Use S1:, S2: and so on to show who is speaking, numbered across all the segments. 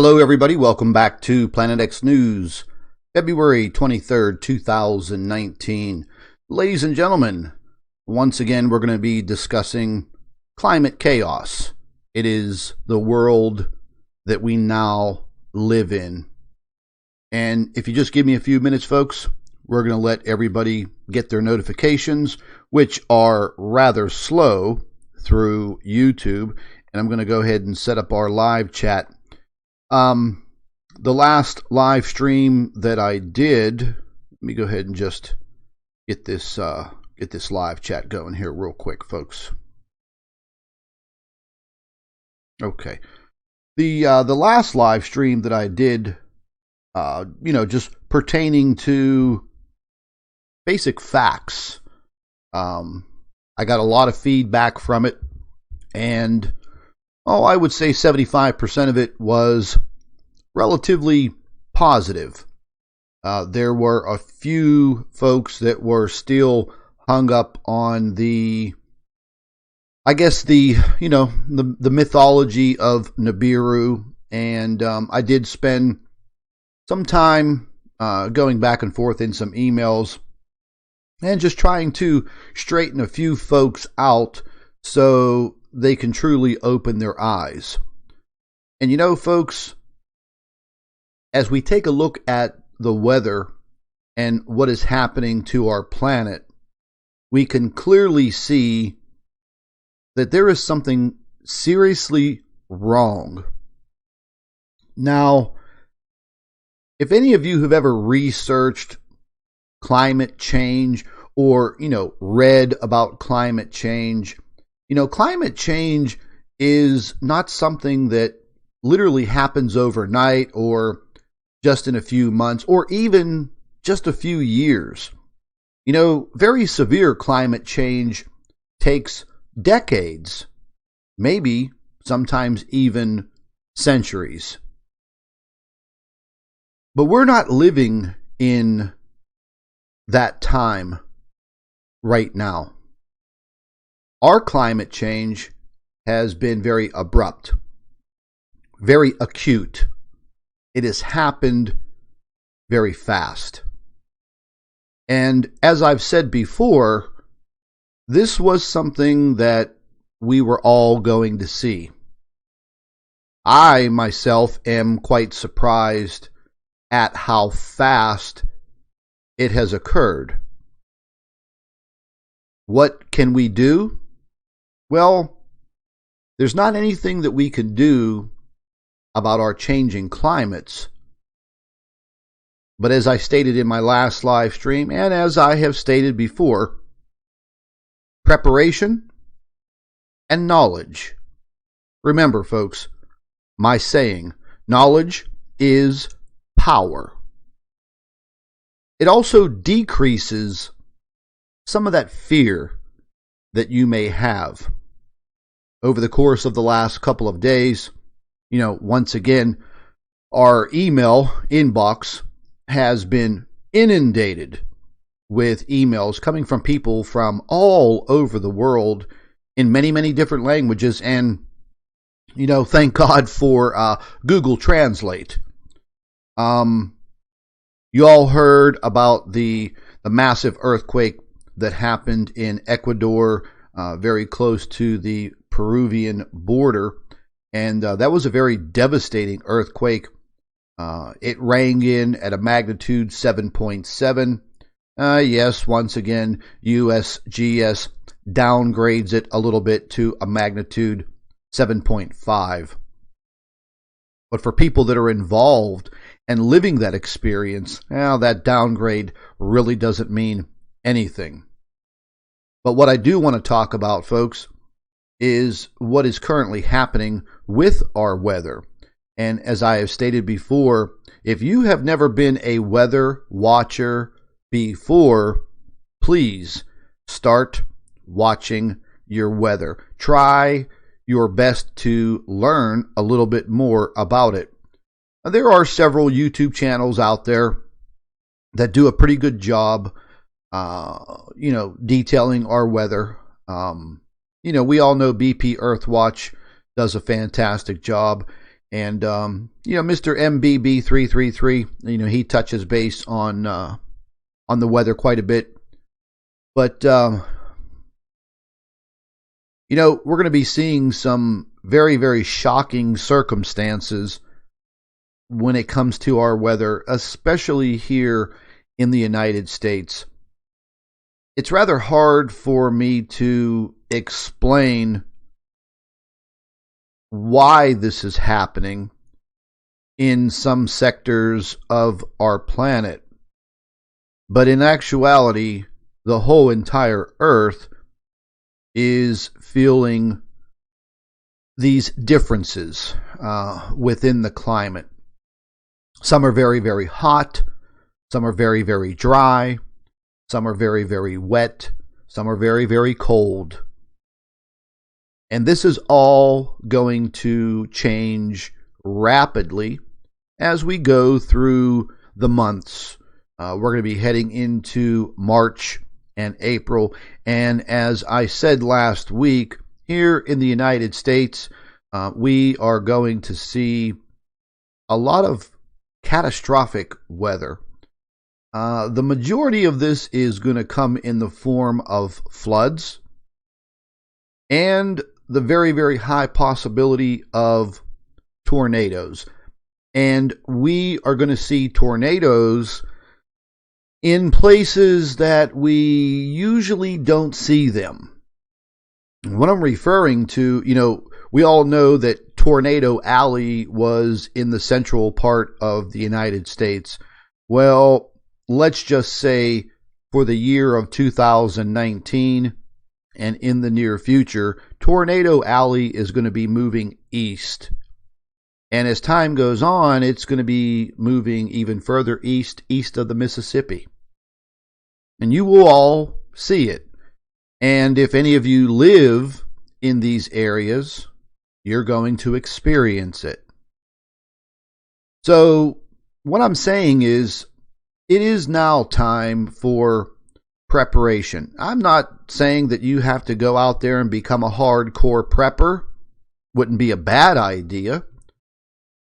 S1: Hello, everybody. Welcome back to Planet X News, February 23rd, 2019. Ladies and gentlemen, once again, we're going to be discussing climate chaos. It is the world that we now live in. And if you just give me a few minutes, folks, we're going to let everybody get their notifications, which are rather slow through YouTube. And I'm going to go ahead and set up our live chat. The last live stream that I did, let me go ahead and just get this live chat going here real quick, folks. Okay. The last live stream that I did, just pertaining to basic facts. I got a lot of feedback from it, and I would say 75% of it was relatively positive. There were a few folks that were still hung up on the mythology of Nibiru, and I did spend some time going back and forth in some emails and just trying to straighten a few folks out so they can truly open their eyes. And folks, as we take a look at the weather and what is happening to our planet, we can clearly see that there is something seriously wrong. Now, if any of you have ever researched climate change or, read about climate change, climate change is not something that literally happens overnight or just in a few months or even just a few years. Very severe climate change takes decades, maybe sometimes even centuries. But we're not living in that time right now. Our climate change has been very abrupt, very acute. It has happened very fast. And as I've said before, this was something that we were all going to see. I myself am quite surprised at how fast it has occurred. What can we do? Well, there's not anything that we can do about our changing climates. But as I stated in my last live stream, and as I have stated before, preparation and knowledge. Remember, folks, my saying, knowledge is power. It also decreases some of that fear that you may have. Over the course of the last couple of days, once again, our email inbox has been inundated with emails coming from people from all over the world in many, many different languages. And, thank God for Google Translate. You all heard about the massive earthquake that happened in Ecuador, very close to the Peruvian border. And that was a very devastating earthquake. It rang in at a magnitude 7.7. Yes, once again, USGS downgrades it a little bit to a magnitude 7.5. But for people that are involved and living that experience, that downgrade really doesn't mean anything. But what I do want to talk about, folks, is what is currently happening with our weather. And as I have stated before, if you have never been a weather watcher before, please start watching your weather. Try your best to learn a little bit more about it. There are several YouTube channels out there that do a pretty good job, detailing our weather. We all know BP Earthwatch does a fantastic job. And Mr. MBB333, he touches base on the weather quite a bit. But we're going to be seeing some very, very shocking circumstances when it comes to our weather, especially here in the United States. It's rather hard for me to explain why this is happening in some sectors of our planet. But in actuality, the whole entire Earth is feeling these differences within the climate. Some are very, very hot. Some are very, very dry. Some are very, very wet. Some are very, very cold. And this is all going to change rapidly as we go through the months. We're going to be heading into March and April. And as I said last week, here in the United States, we are going to see a lot of catastrophic weather. The majority of this is going to come in the form of floods and the very, very high possibility of tornadoes. And we are going to see tornadoes in places that we usually don't see them. What I'm referring to, we all know that Tornado Alley was in the central part of the United States. Well, let's just say for the year of 2019 and in the near future, Tornado Alley is going to be moving east. And as time goes on, it's going to be moving even further east of the Mississippi. And you will all see it. And if any of you live in these areas, you're going to experience it. So what I'm saying is, it is now time for preparation. I'm not saying that you have to go out there and become a hardcore prepper. Wouldn't be a bad idea.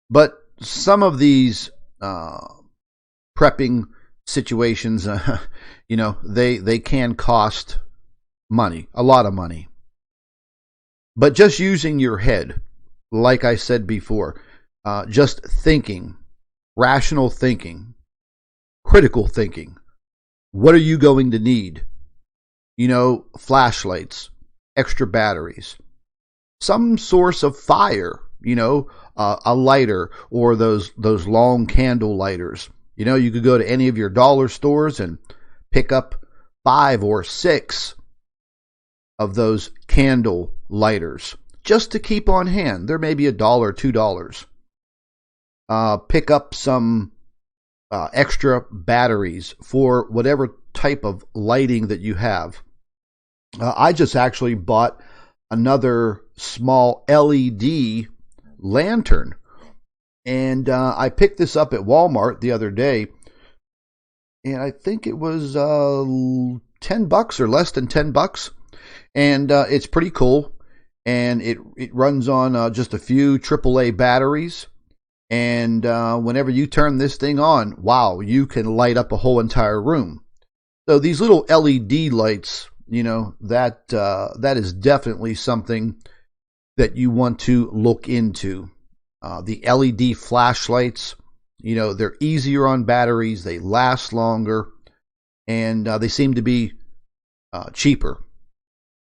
S1: But some of these prepping situations, they can cost money, a lot of money. But just using your head, like I said before, just thinking, rational thinking, critical thinking. What are you going to need? Flashlights, extra batteries, some source of fire, a lighter, or those long candle lighters. You could go to any of your dollar stores and pick up 5 or 6 of those candle lighters just to keep on hand. They're maybe $1, $2. Pick up some extra batteries for whatever type of lighting that you have. I just actually bought another small LED lantern, and I picked this up at Walmart the other day, and I think it was $10 or less than $10, and it's pretty cool. And it runs on just a few AAA batteries. And whenever you turn this thing on, wow, you can light up a whole entire room. So these little LED lights, that is definitely something that you want to look into. The LED flashlights, they're easier on batteries, they last longer, and they seem to be cheaper.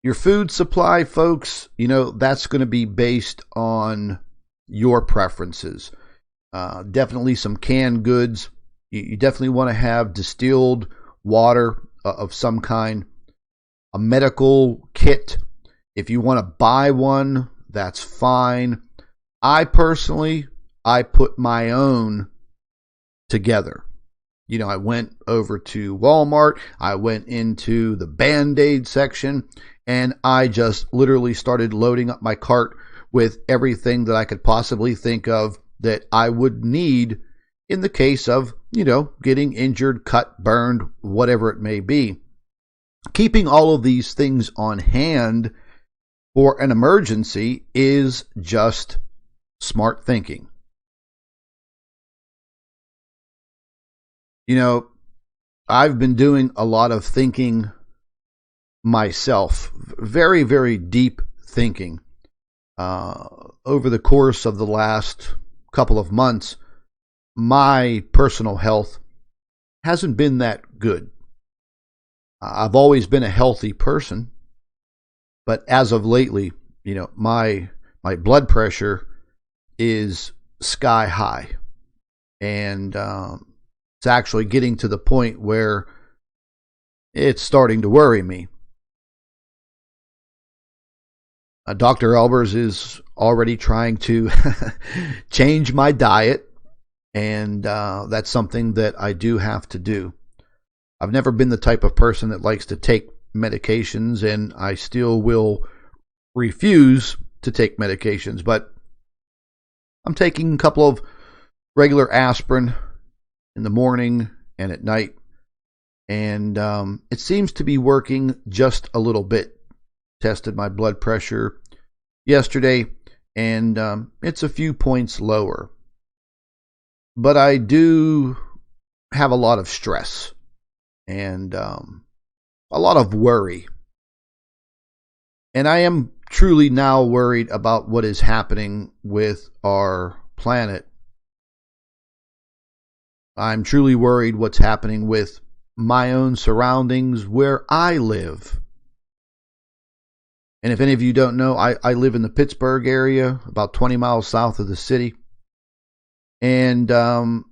S1: Your food supply, folks, that's going to be based on your preferences. Definitely some canned goods. You definitely want to have distilled water of some kind. A medical kit. If you want to buy one, that's fine. I personally put my own together. I went over to Walmart. I went into the Band-Aid section, and I just literally started loading up my cart with everything that I could possibly think of that I would need in the case of, getting injured, cut, burned, whatever it may be. Keeping all of these things on hand for an emergency is just smart thinking. You know, I've been doing a lot of thinking myself, very, very deep thinking. Over the course of the last couple of months, my personal health hasn't been that good. I've always been a healthy person, but as of lately, my blood pressure is sky high, and it's actually getting to the point where it's starting to worry me. Dr. Albers is already trying to change my diet, and that's something that I do have to do. I've never been the type of person that likes to take medications, and I still will refuse to take medications, but I'm taking a couple of regular aspirin in the morning and at night, and it seems to be working just a little bit. Tested my blood pressure yesterday, and it's a few points lower. But I do have a lot of stress and a lot of worry. And I am truly now worried about what is happening with our planet. I'm truly worried what's happening with my own surroundings where I live. And if any of you don't know, I live in the Pittsburgh area, about 20 miles south of the city. And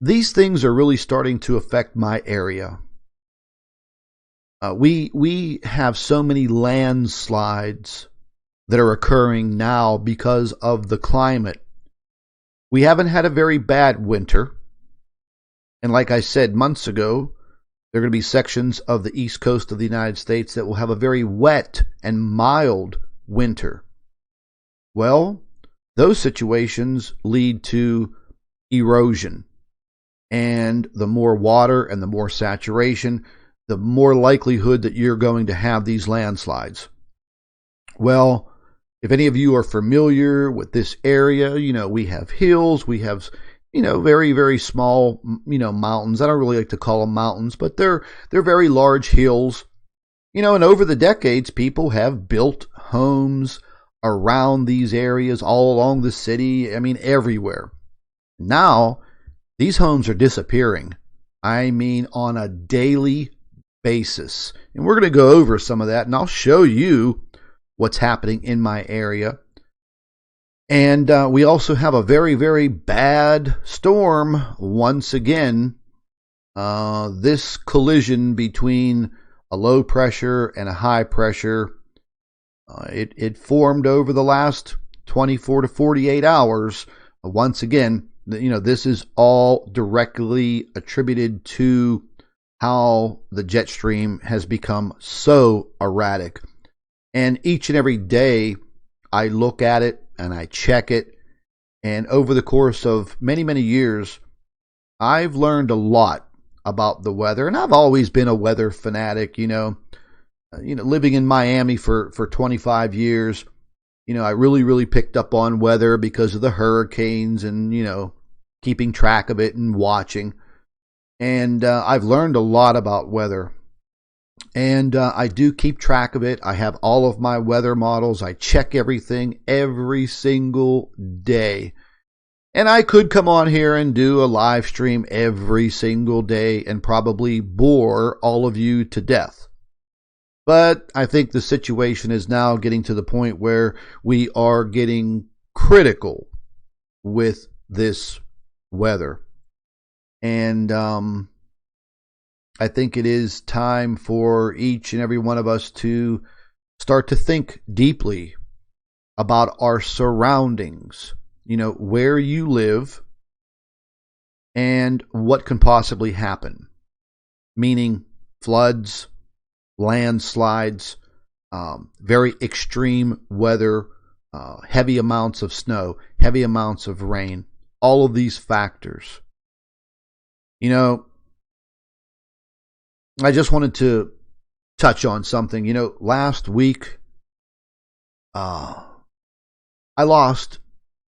S1: these things are really starting to affect my area. We have so many landslides that are occurring now because of the climate. We haven't had a very bad winter. And like I said months ago, there are going to be sections of the east coast of the United States that will have a very wet and mild winter. Well, those situations lead to erosion. And the more water and the more saturation, the more likelihood that you're going to have these landslides. Well, if any of you are familiar with this area, we have hills, we have very, very small, mountains. I don't really like to call them mountains, but they're very large hills. And over the decades, people have built homes around these areas, all along the city. Everywhere. Now, these homes are disappearing. On a daily basis. And we're going to go over some of that, and I'll show you what's happening in my area. And we also have a very, very bad storm once again. This collision between a low pressure and a high pressure, it formed over the last 24 to 48 hours. Once again, this is all directly attributed to how the jet stream has become so erratic. And each and every day I look at it and I check it. And over the course of many, many years, I've learned a lot about the weather. And I've always been a weather fanatic, living in Miami for 25 years. I really, really picked up on weather because of the hurricanes and, keeping track of it and watching. And I've learned a lot about weather. And I do keep track of it. I have all of my weather models. I check everything every single day. And I could come on here and do a live stream every single day and probably bore all of you to death. But I think the situation is now getting to the point where we are getting critical with this weather. And I think it is time for each and every one of us to start to think deeply about our surroundings, where you live and what can possibly happen. Meaning floods, landslides, very extreme weather, heavy amounts of snow, heavy amounts of rain, all of these factors. I just wanted to touch on something. Last week, I lost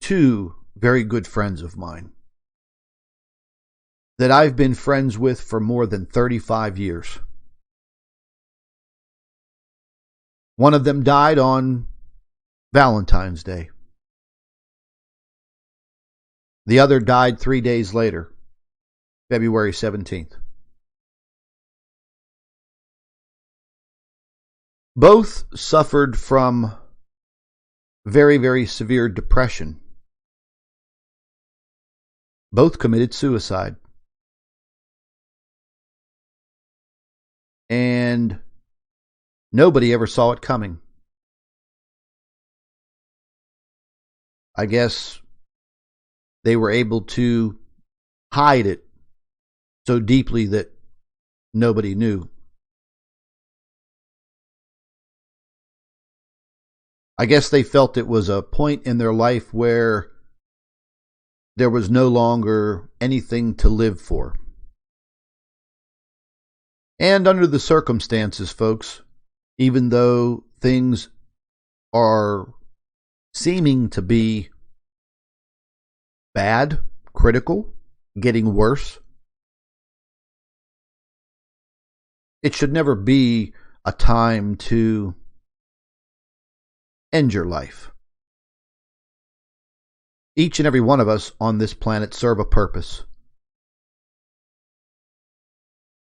S1: two very good friends of mine that I've been friends with for more than 35 years. One of them died on Valentine's Day. The other died 3 days later, February 17th. Both suffered from very, very severe depression. Both committed suicide. And nobody ever saw it coming. I guess they were able to hide it so deeply that nobody knew. I guess they felt it was a point in their life where there was no longer anything to live for. And under the circumstances, folks, even though things are seeming to be bad, critical, getting worse, it should never be a time to end your life. Each and every one of us on this planet serve a purpose.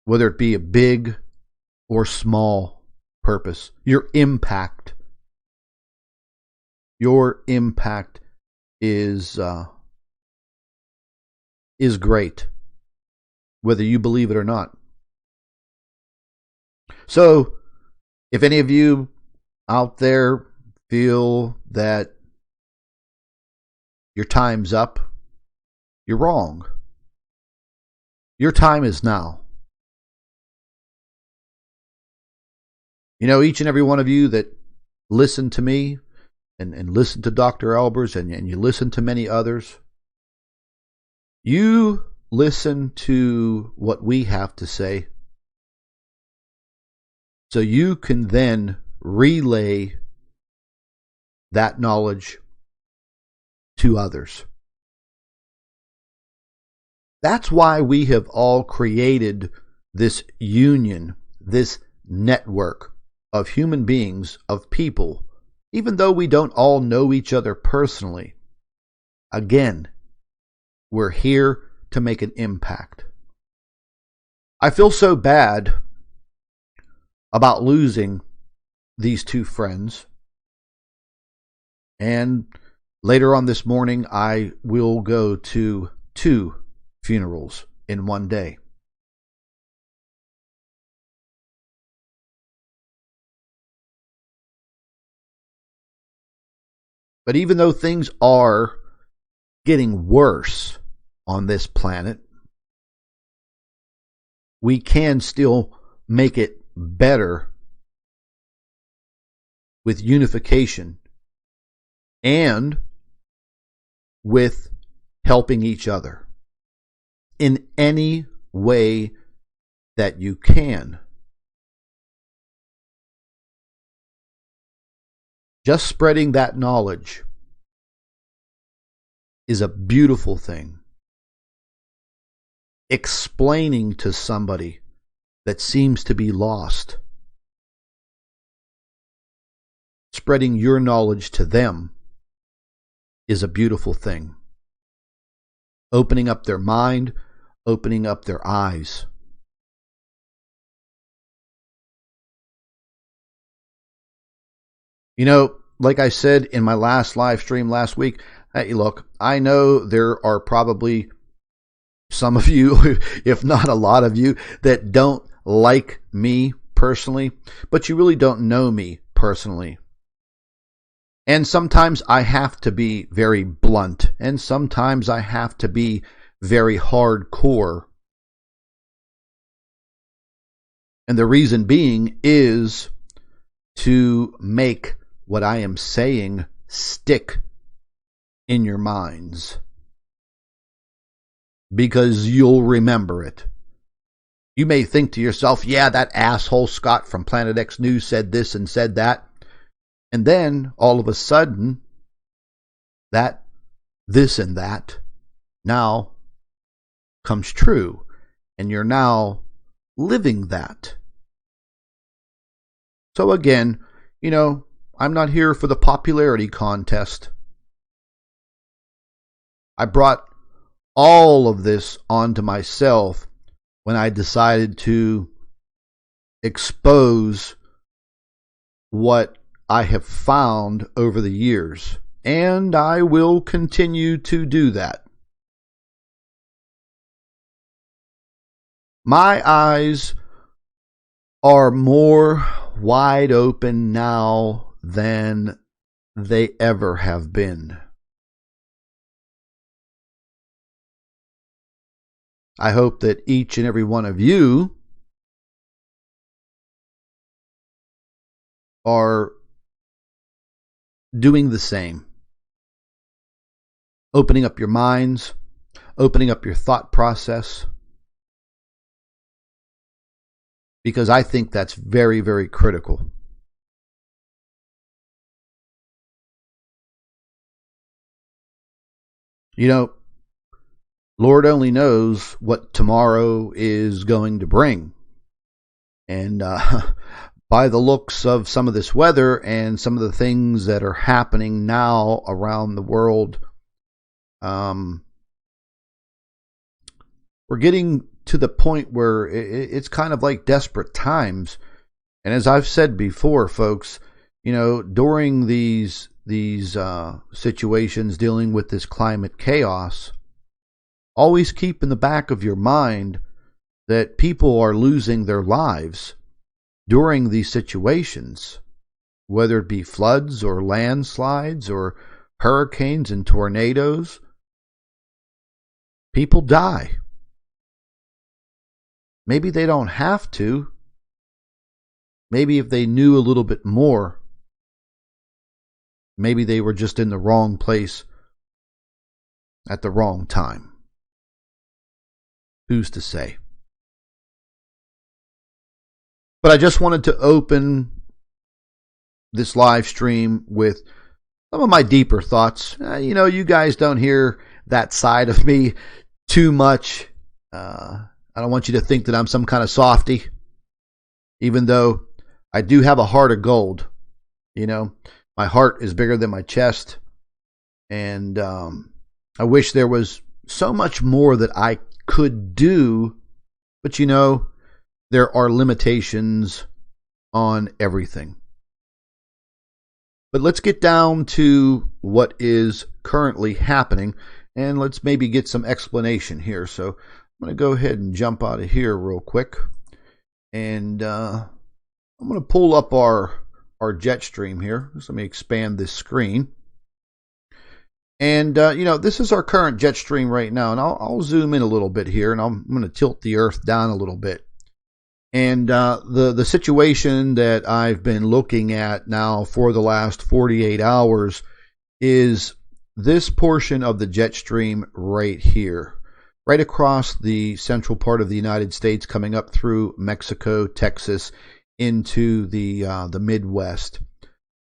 S1: Whether it be a big or small purpose. Your impact is great, whether you believe it or not. So, if any of you out there feel that your time's up, you're wrong. Your time is now. You know, each and every one of you that listen to me and listen to Dr. Albers and you listen to many others, you listen to what we have to say so you can then relay that knowledge to others. That's why we have all created this union, this network of human beings, of people, even though we don't all know each other personally. Again, we're here to make an impact. I feel so bad about losing these two friends. And later on this morning, I will go to 2 funerals in one day. But even though things are getting worse on this planet, we can still make it better with unification and with helping each other in any way that you can. Just spreading that knowledge is a beautiful thing. Explaining to somebody that seems to be lost, spreading your knowledge to them is a beautiful thing. Opening up their mind, opening up their eyes. You know, like I said in my last live stream last week, hey, look, I know there are probably some of you, if not a lot of you, that don't like me personally, but you really don't know me personally. And sometimes I have to be very blunt, and sometimes I have to be very hardcore. And the reason being is to make what I am saying stick in your minds, because you'll remember it. You may think to yourself, yeah, that asshole Scott from Planet X News said this and said that. And then all of a sudden, that this and that now comes true, and you're now living that. So again, I'm not here for the popularity contest. I brought all of this onto myself when I decided to expose what I have found over the years, and I will continue to do that. My eyes are more wide open now than they ever have been. I hope that each and every one of you are doing the same. Opening up your minds, opening up your thought process. Because I think that's very, very critical. Lord only knows what tomorrow is going to bring. And by the looks of some of this weather and some of the things that are happening now around the world, we're getting to the point where it's kind of like desperate times. And as I've said before, folks, during these situations dealing with this climate chaos, always keep in the back of your mind that people are losing their lives during these situations, whether it be floods or landslides or hurricanes and tornadoes. People die. Maybe they don't have to. Maybe if they knew a little bit more, maybe they were just in the wrong place at the wrong time. Who's to say? But I just wanted to open this live stream with some of my deeper thoughts. You guys don't hear that side of me too much. I don't want you to think that I'm some kind of softy, even though I do have a heart of gold. My heart is bigger than my chest, and I wish there was so much more that I could do, but there are limitations on everything. But let's get down to what is currently happening, and let's maybe get some explanation here. So I'm going to go ahead and jump out of here real quick, and I'm going to pull up our jet stream here. So let me expand this screen. And, this is our current jet stream right now, and I'll zoom in a little bit here, and I'm going to tilt the Earth down a little bit. And the situation that I've been looking at now for the last 48 hours is this portion of the jet stream right here, right across the central part of the United States, coming up through Mexico, Texas, into the Midwest.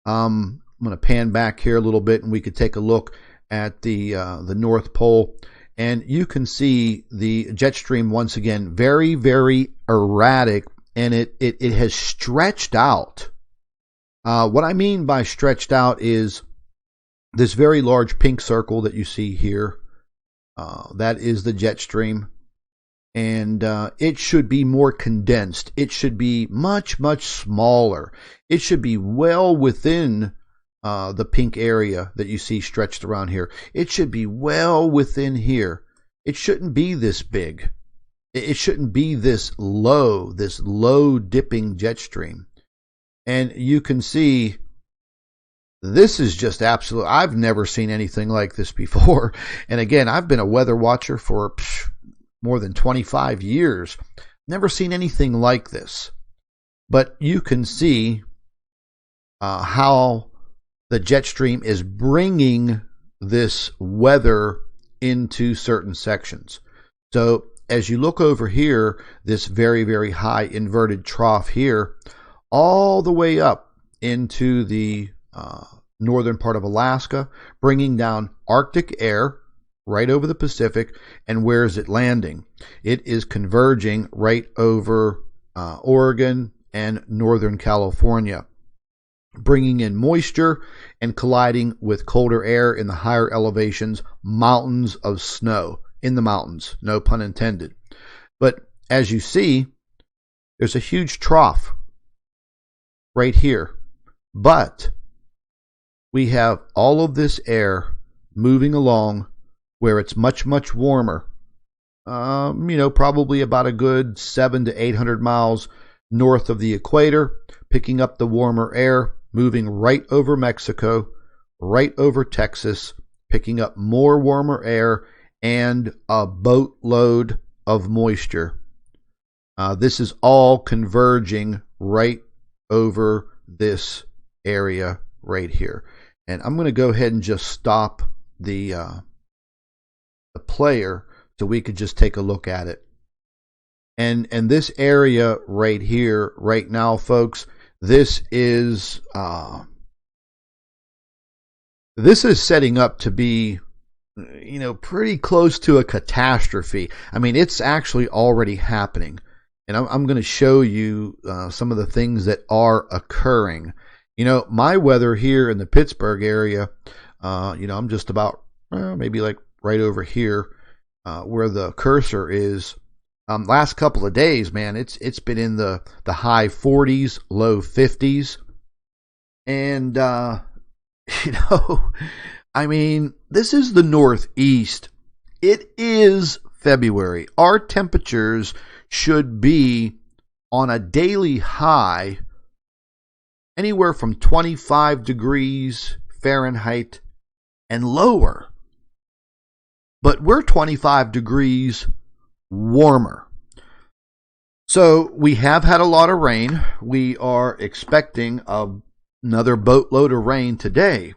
S1: I'm going to pan back here a little bit, and we could take a look at the North Pole, and you can see the jet stream once again very, very erratic, and it has stretched out. What I mean by stretched out is this very large pink circle that you see here. That is the jet stream, and it should be more condensed. It should be much, much smaller. It should be well within the pink area that you see stretched around here. It should be well within here. It shouldn't be this big. It shouldn't be this low dipping jet stream. And you can see this is just absolute. I've never seen anything like this before. And again, I've been a weather watcher for more than 25 years. Never seen anything like this. But you can see how the jet stream is bringing this weather into certain sections. So as you look over here, this very, very high inverted trough here, all the way up into the northern part of Alaska, bringing down Arctic air right over the Pacific. And where is it landing? It is converging right over Oregon and Northern California, bringing in moisture and colliding with colder air in the higher elevations, mountains of snow in the mountains, no pun intended. But as you see, there's a huge trough right here. But we have all of this air moving along where it's much, much warmer. Probably about a good 700 to 800 miles north of the equator, picking up the warmer air, moving right over Mexico, right over Texas, picking up more warmer air and a boatload of moisture. This is all converging right over this area right here. And I'm going to go ahead and just stop the player so we could just take a look at it. And this area right here, right now, folks, this is setting up to be, pretty close to a catastrophe. I mean, it's actually already happening. And I'm going to show you some of the things that are occurring. My weather here in the Pittsburgh area, I'm just about maybe like right over here where the cursor is. Last couple of days, man, it's been in the high 40s, low 50s. And, I mean, this is the Northeast. It is February. Our temperatures should be on a daily high anywhere from 25 degrees Fahrenheit and lower. But we're 25 degrees warmer. So we have had a lot of rain. We are expecting another boatload of rain today.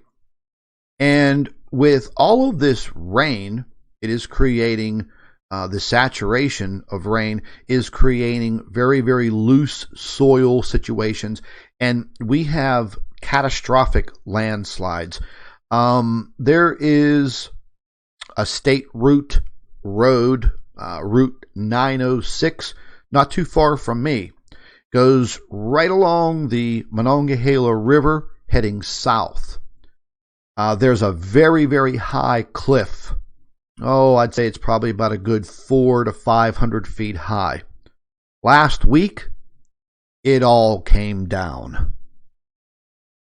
S1: And with all of this rain, it is creating the saturation of rain is creating very, very loose soil situations. And we have catastrophic landslides. There is a state route road, Route 906, not too far from me, goes right along the Monongahela River heading south. There's a very, very high cliff. I'd say it's probably about a good 400 to 500 feet high. Last week, it all came down.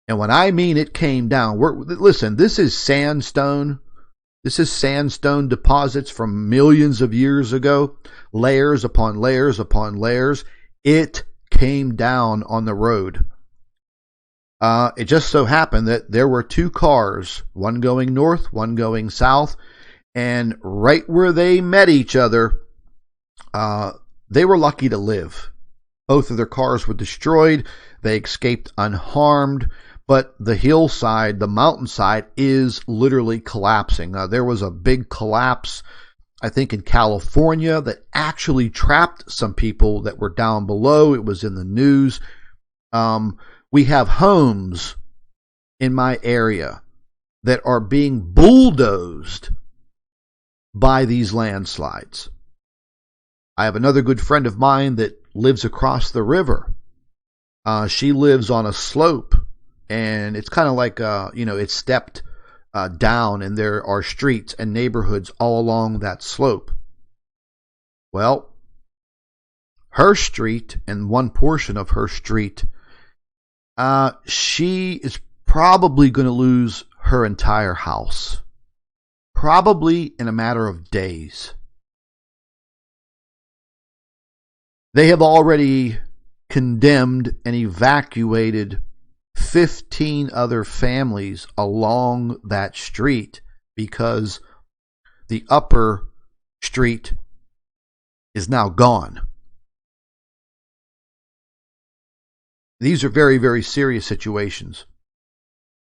S1: And when I mean it came down, listen, this is sandstone. This is sandstone deposits from millions of years ago, layers upon layers upon layers. It came down on the road. It just so happened that there were two cars, one going north, one going south, and right where they met each other, they were lucky to live. Both of their cars were destroyed. They escaped unharmed. But the hillside, the mountainside, is literally collapsing. There was a big collapse, I think, in California that actually trapped some people that were down below. It was in the news. We have homes in my area that are being bulldozed by these landslides. I have another good friend of mine that lives across the river. She lives on a slope. And it's kind of like, it's stepped down, and there are streets and neighborhoods all along that slope. Well, her street and one portion of her street, she is probably going to lose her entire house. Probably in a matter of days. They have already condemned and evacuated 15 other families along that street because the upper street is now gone. These are very, very serious situations,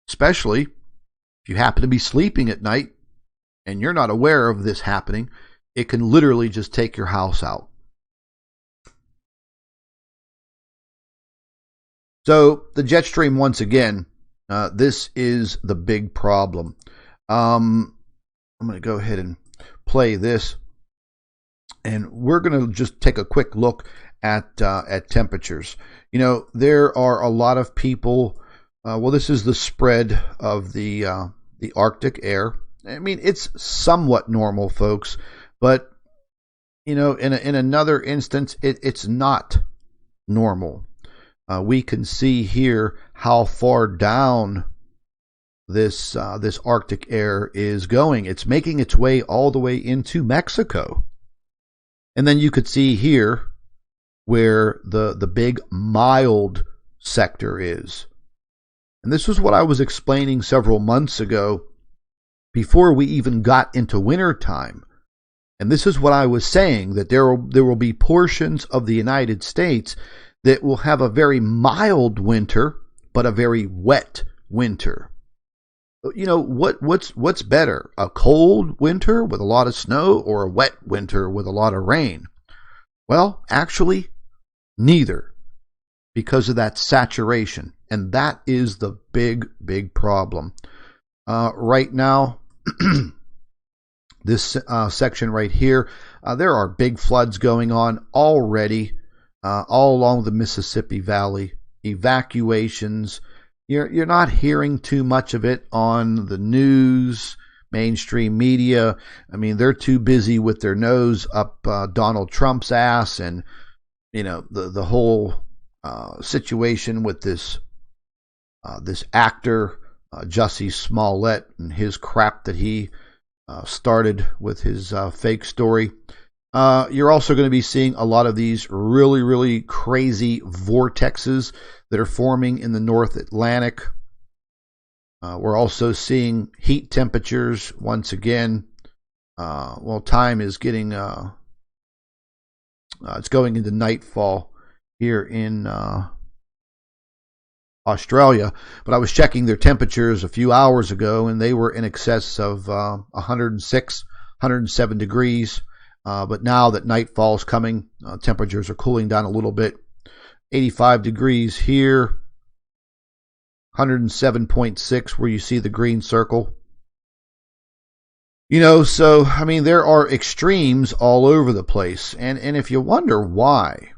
S1: especially if you happen to be sleeping at night and you're not aware of this happening. It can literally just take your house out. So the jet stream, once again, This is the big problem. I'm going to go ahead and play this, and we're going to just take a quick look at temperatures. You know, there are a lot of people. Well, this is the spread of the Arctic air. I mean, it's somewhat normal, folks, but you know, in another instance, it's not normal. We can see here how far down this Arctic air is going. It's making its way all the way into Mexico, and then you could see here where the big mild sector is. And this was what I was explaining several months ago, before we even got into winter time. And this is what I was saying, that there will be portions of the United States that will have a very mild winter, but a very wet winter. You know, what's better, a cold winter with a lot of snow or a wet winter with a lot of rain? Well, actually, neither, because of that saturation. And that is the big problem. Right now, this section right here, there are big floods going on already all along the Mississippi Valley. Evacuations. You're not hearing too much of it on the news, mainstream media. I mean, they're too busy with their nose up Donald Trump's ass, and you know, the whole situation with this actor Jussie Smollett and his crap that he started with his fake story. You're also going to be seeing a lot of these really crazy vortexes that are forming in the North Atlantic. We're also seeing heat temperatures once again. Well, time is getting it's going into nightfall here in Australia, but I was checking their temperatures a few hours ago, and they were in excess of 106, 107 degrees. But now that nightfall is coming, temperatures are cooling down a little bit. 85 degrees here, 107.6 where you see the green circle. You know, so, I mean, there are extremes all over the place. And if you wonder why,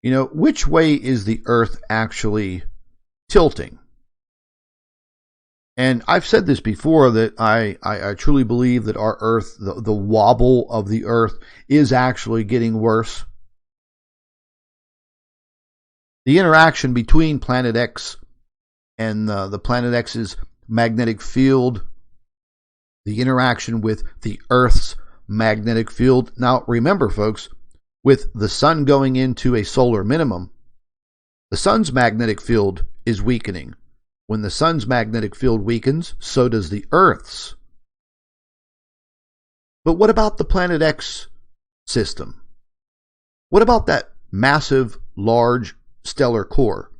S1: you know, which way is the Earth actually tilting? And I've said this before, that I truly believe that our Earth, the wobble of the Earth, is actually getting worse. The interaction between Planet X and the Planet X's magnetic field, the interaction with the Earth's magnetic field. Now, remember, folks, with the sun going into a solar minimum, the sun's magnetic field is weakening. When the sun's magnetic field weakens, so does the Earth's. But what about the Planet X system? What about that massive, large stellar core?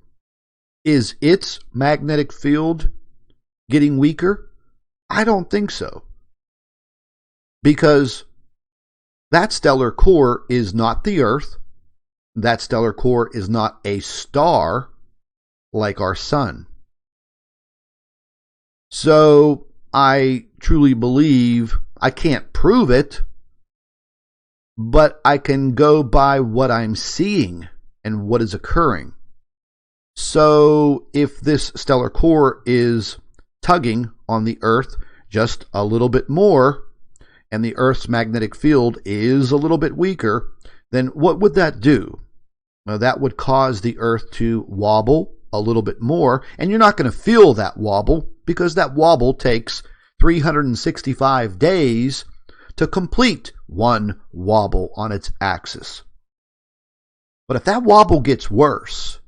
S1: Is its magnetic field getting weaker? I don't think so. Because that stellar core is not the Earth. That stellar core is not a star like our sun. So I truly believe, I can't prove it, but I can go by what I'm seeing and what is occurring. So if this stellar core is tugging on the Earth just a little bit more, and the Earth's magnetic field is a little bit weaker, then what would that do? Well, that would cause the Earth to wobble a little bit more, and you're not going to feel that wobble, because that wobble takes 365 days to complete one wobble on its axis. But if that wobble gets worse,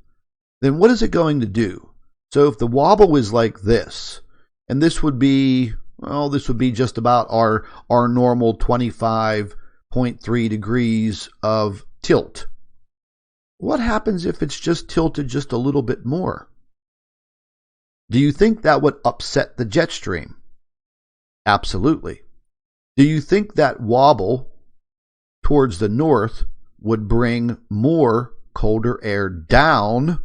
S1: then what is it going to do? So if the wobble is like this, and this would be, well, this would be just about our normal 25.3 degrees of tilt. What happens if it's just tilted just a little bit more? Do you think that would upset the jet stream? Absolutely. Do you think that wobble towards the north would bring more colder air down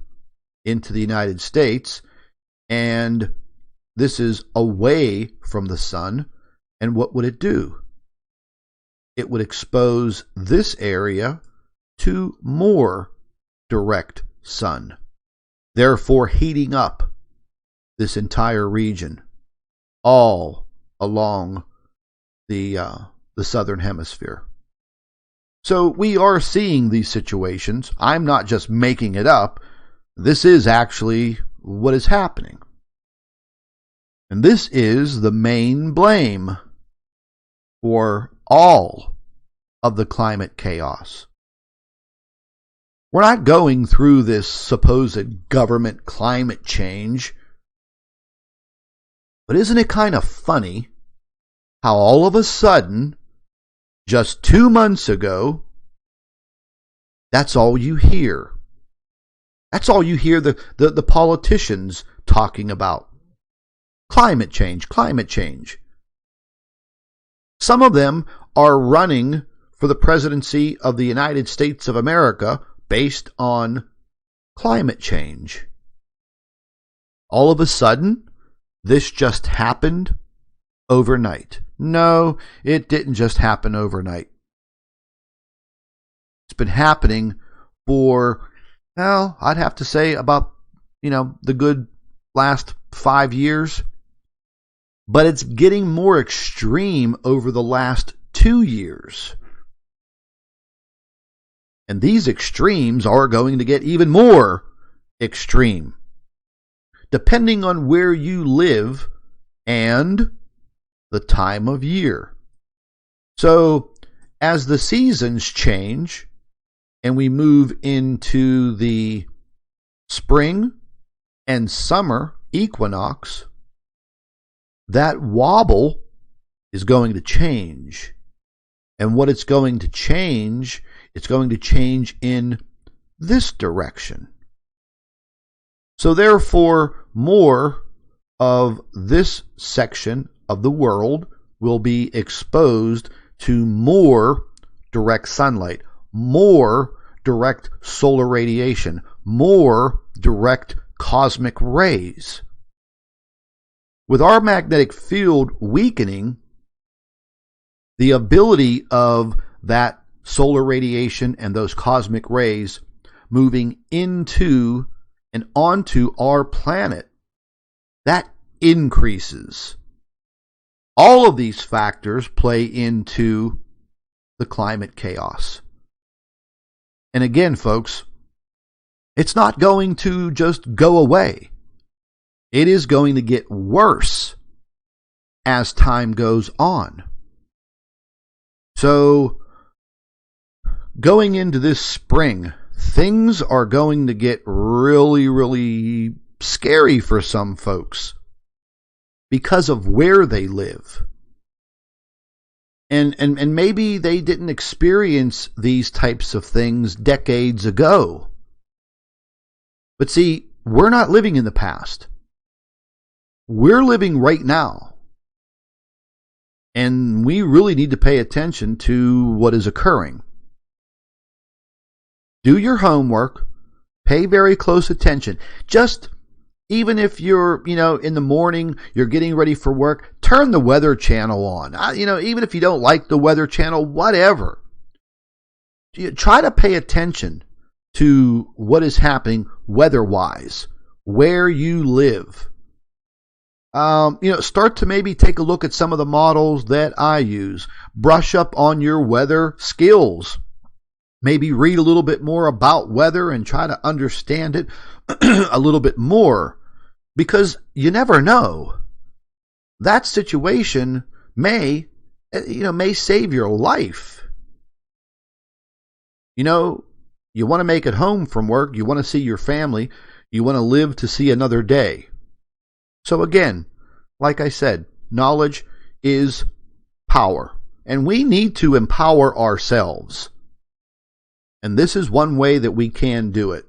S1: into the United States And this is away from the sun. And what would it do? It would expose this area to more direct sun, therefore heating up this entire region all along the southern hemisphere. So we are seeing these situations. I'm not just making it up. This is actually what is happening. And this is the main blame for all of the climate chaos. We're not going through this supposed government climate change. But isn't it kind of funny how all of a sudden, just 2 months ago, that's all you hear. That's all you hear the politicians talking about. Climate change, climate change. Some of them are running for the presidency of the United States of America based on climate change. All of a sudden, this just happened overnight. No, it didn't just happen overnight. It's been happening for, well, I'd have to say about, the good last 5 years. But it's getting more extreme over the last 2 years. And these extremes are going to get even more extreme, depending on where you live and the time of year. So, as the seasons change and we move into the spring and summer equinox, that wobble is going to change. And what it's going to change, it's going to change in this direction. So therefore, more of this section of the world will be exposed to more direct sunlight, more direct solar radiation, more direct cosmic rays. With our magnetic field weakening, the ability of that solar radiation and those cosmic rays moving into and onto our planet, that increases. All of these factors play into the climate chaos. And again, folks, it's not going to just go away. It is going to get worse as time goes on. So, going into this spring, things are going to get really, really scary for some folks because of where they live. And maybe they didn't experience these types of things decades ago. But see, we're not living in the past. We're living right now. And we really need to pay attention to what is occurring. Do your homework. Pay very close attention. Just even if you're, in the morning, you're getting ready for work, turn the Weather Channel on. Even if you don't like the Weather Channel, whatever. Try to pay attention to what is happening weather-wise, where you live. Start to maybe take a look at some of the models that I use. Brush up on your weather skills. Maybe read a little bit more about weather and try to understand it a little bit more, because you never know. That situation may save your life. You want to make it home from work. You want to see your family. You want to live to see another day. So again, like I said, knowledge is power. And we need to empower ourselves. And this is one way that we can do it.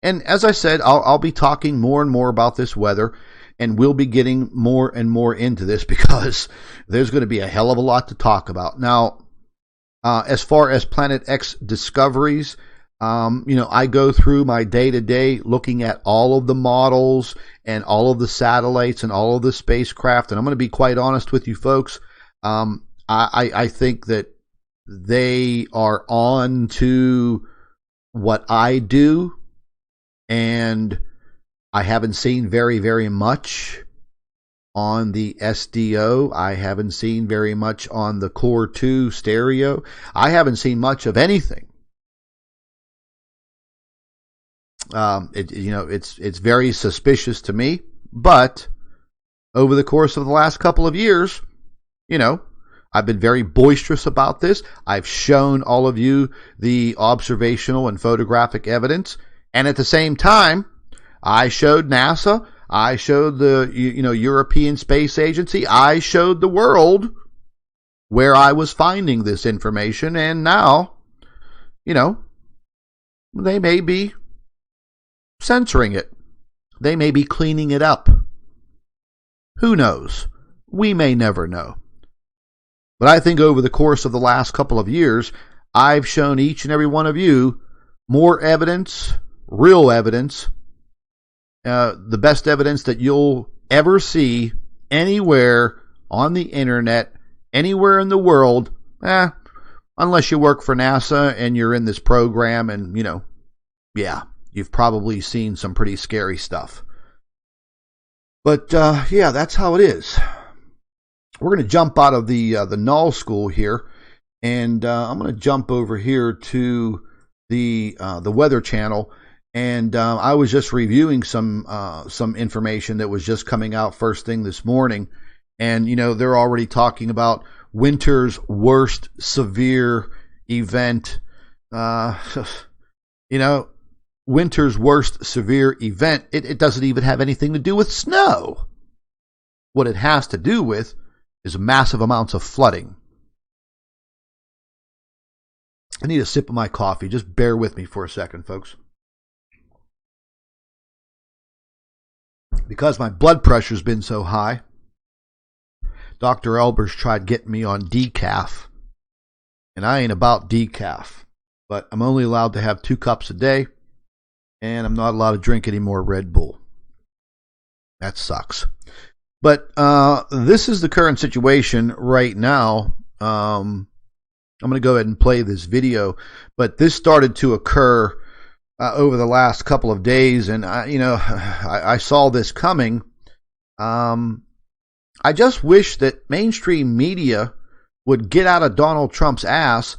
S1: And as I said, I'll be talking more and more about this weather. And we'll be getting more and more into this because there's going to be a hell of a lot to talk about. Now, as far as Planet X discoveries, I go through my day to day looking at all of the models and all of the satellites and all of the spacecraft. And I'm going to be quite honest with you folks. I think that they are on to what I do, and I haven't seen very, very much on the SDO. I haven't seen very much on the Core 2 stereo. I haven't seen much of anything. It's very suspicious to me, but over the course of the last couple of years, I've been very boisterous about this. I've shown all of you the observational and photographic evidence, and at the same time, I showed NASA, I showed the European Space Agency, I showed the world where I was finding this information, and now, they may be censoring it. They may be cleaning it up. Who knows? We may never know. But I think over the course of the last couple of years, I've shown each and every one of you more evidence, real evidence, the best evidence that you'll ever see anywhere on the internet, anywhere in the world, unless you work for NASA and you're in this program and, you've probably seen some pretty scary stuff. But, that's how it is. We're going to jump out of the null school here, and I'm going to jump over here to the Weather Channel, and I was just reviewing some information that was just coming out first thing this morning, and they're already talking about winter's worst severe event. Winter's worst severe event. It doesn't even have anything to do with snow. What it has to do with is massive amounts of flooding. I need a sip of my coffee. Just bear with me for a second, folks. Because my blood pressure's been so high, Dr. Albers tried getting me on decaf. And I ain't about decaf. But I'm only allowed to have 2 cups a day. And I'm not allowed to drink any more Red Bull. That sucks. But this is the current situation right now. I'm going to go ahead and play this video. But this started to occur over the last couple of days. And, I saw this coming. I just wish that mainstream media would get out of Donald Trump's ass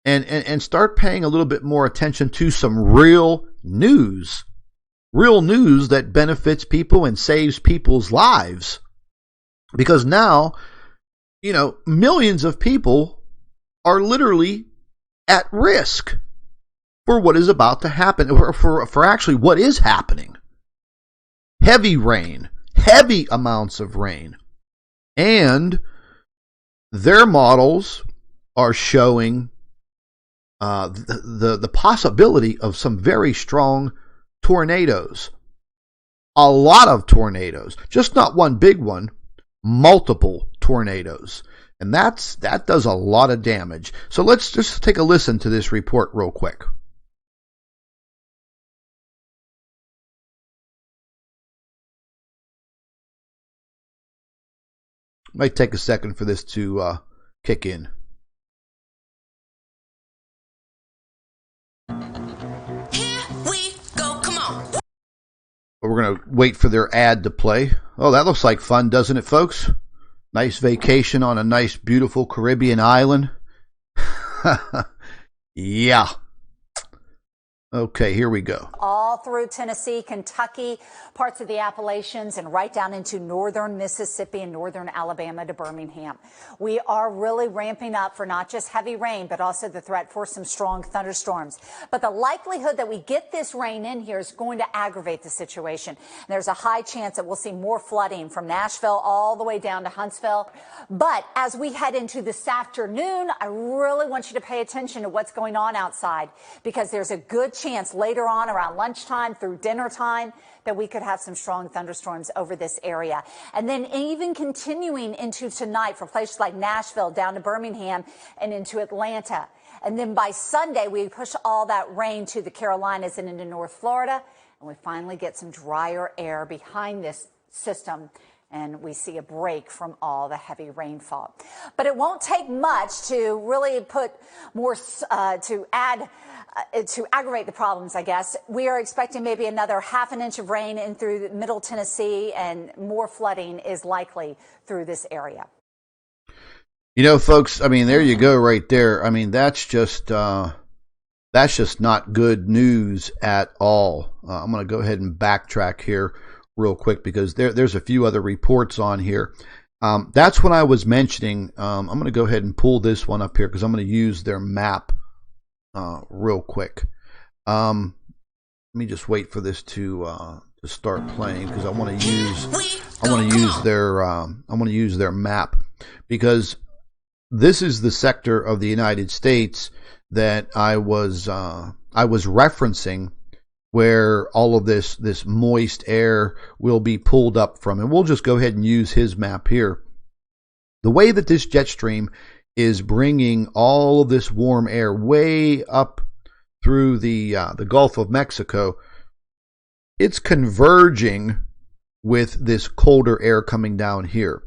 S1: and start paying a little bit more attention to some real news that benefits people and saves people's lives. Because now, millions of people are literally at risk for what is about to happen, or for actually what is happening. Heavy rain, heavy amounts of rain. And their models are showing the possibility of some very strong tornadoes. A lot of tornadoes. Just not one big one. Multiple tornadoes. And that does a lot of damage. So let's just take a listen to this report real quick. Might take a second for this to kick in.
S2: Here we go, come on.
S1: We're going to wait for their ad to play. Oh, that looks like fun, doesn't it, folks? Nice vacation on a nice, beautiful Caribbean island. Yeah. Okay, here we go.
S3: All through Tennessee, Kentucky, parts of the Appalachians, and right down into northern Mississippi and northern Alabama to Birmingham. We are really ramping up for not just heavy rain, but also the threat for some strong thunderstorms. But the likelihood that we get this rain in here is going to aggravate the situation. There's a high chance that we'll see more flooding from Nashville all the way down to Huntsville. But as we head into this afternoon, I really want you to pay attention to what's going on outside, because there's a good chance chance later on around lunchtime through dinner time that we could have some strong thunderstorms over this area. And then even continuing into tonight for places like Nashville down to Birmingham and into Atlanta. And then by Sunday, we push all that rain to the Carolinas and into North Florida. And we finally get some drier air behind this system. And we see a break from all the heavy rainfall. But it won't take much to really put more, to aggravate the problems, I guess. We are expecting maybe another half an inch of rain in through middle Tennessee, and more flooding is likely through this area.
S1: You know, folks, I mean, there you go right there. I mean, that's just not good news at all. I'm going to go ahead and backtrack here real quick because there's a few other reports on here. That's when I was mentioning, I'm going to go ahead and pull this one up here because I'm going to use their map real quick. Let me just wait for this to start playing because I want to use their map, because this is the sector of the United States that I was referencing, where all of this moist air will be pulled up from. And we'll just go ahead and use his map here. The way that this jet stream is bringing all of this warm air way up through the Gulf of Mexico, it's converging with this colder air coming down here.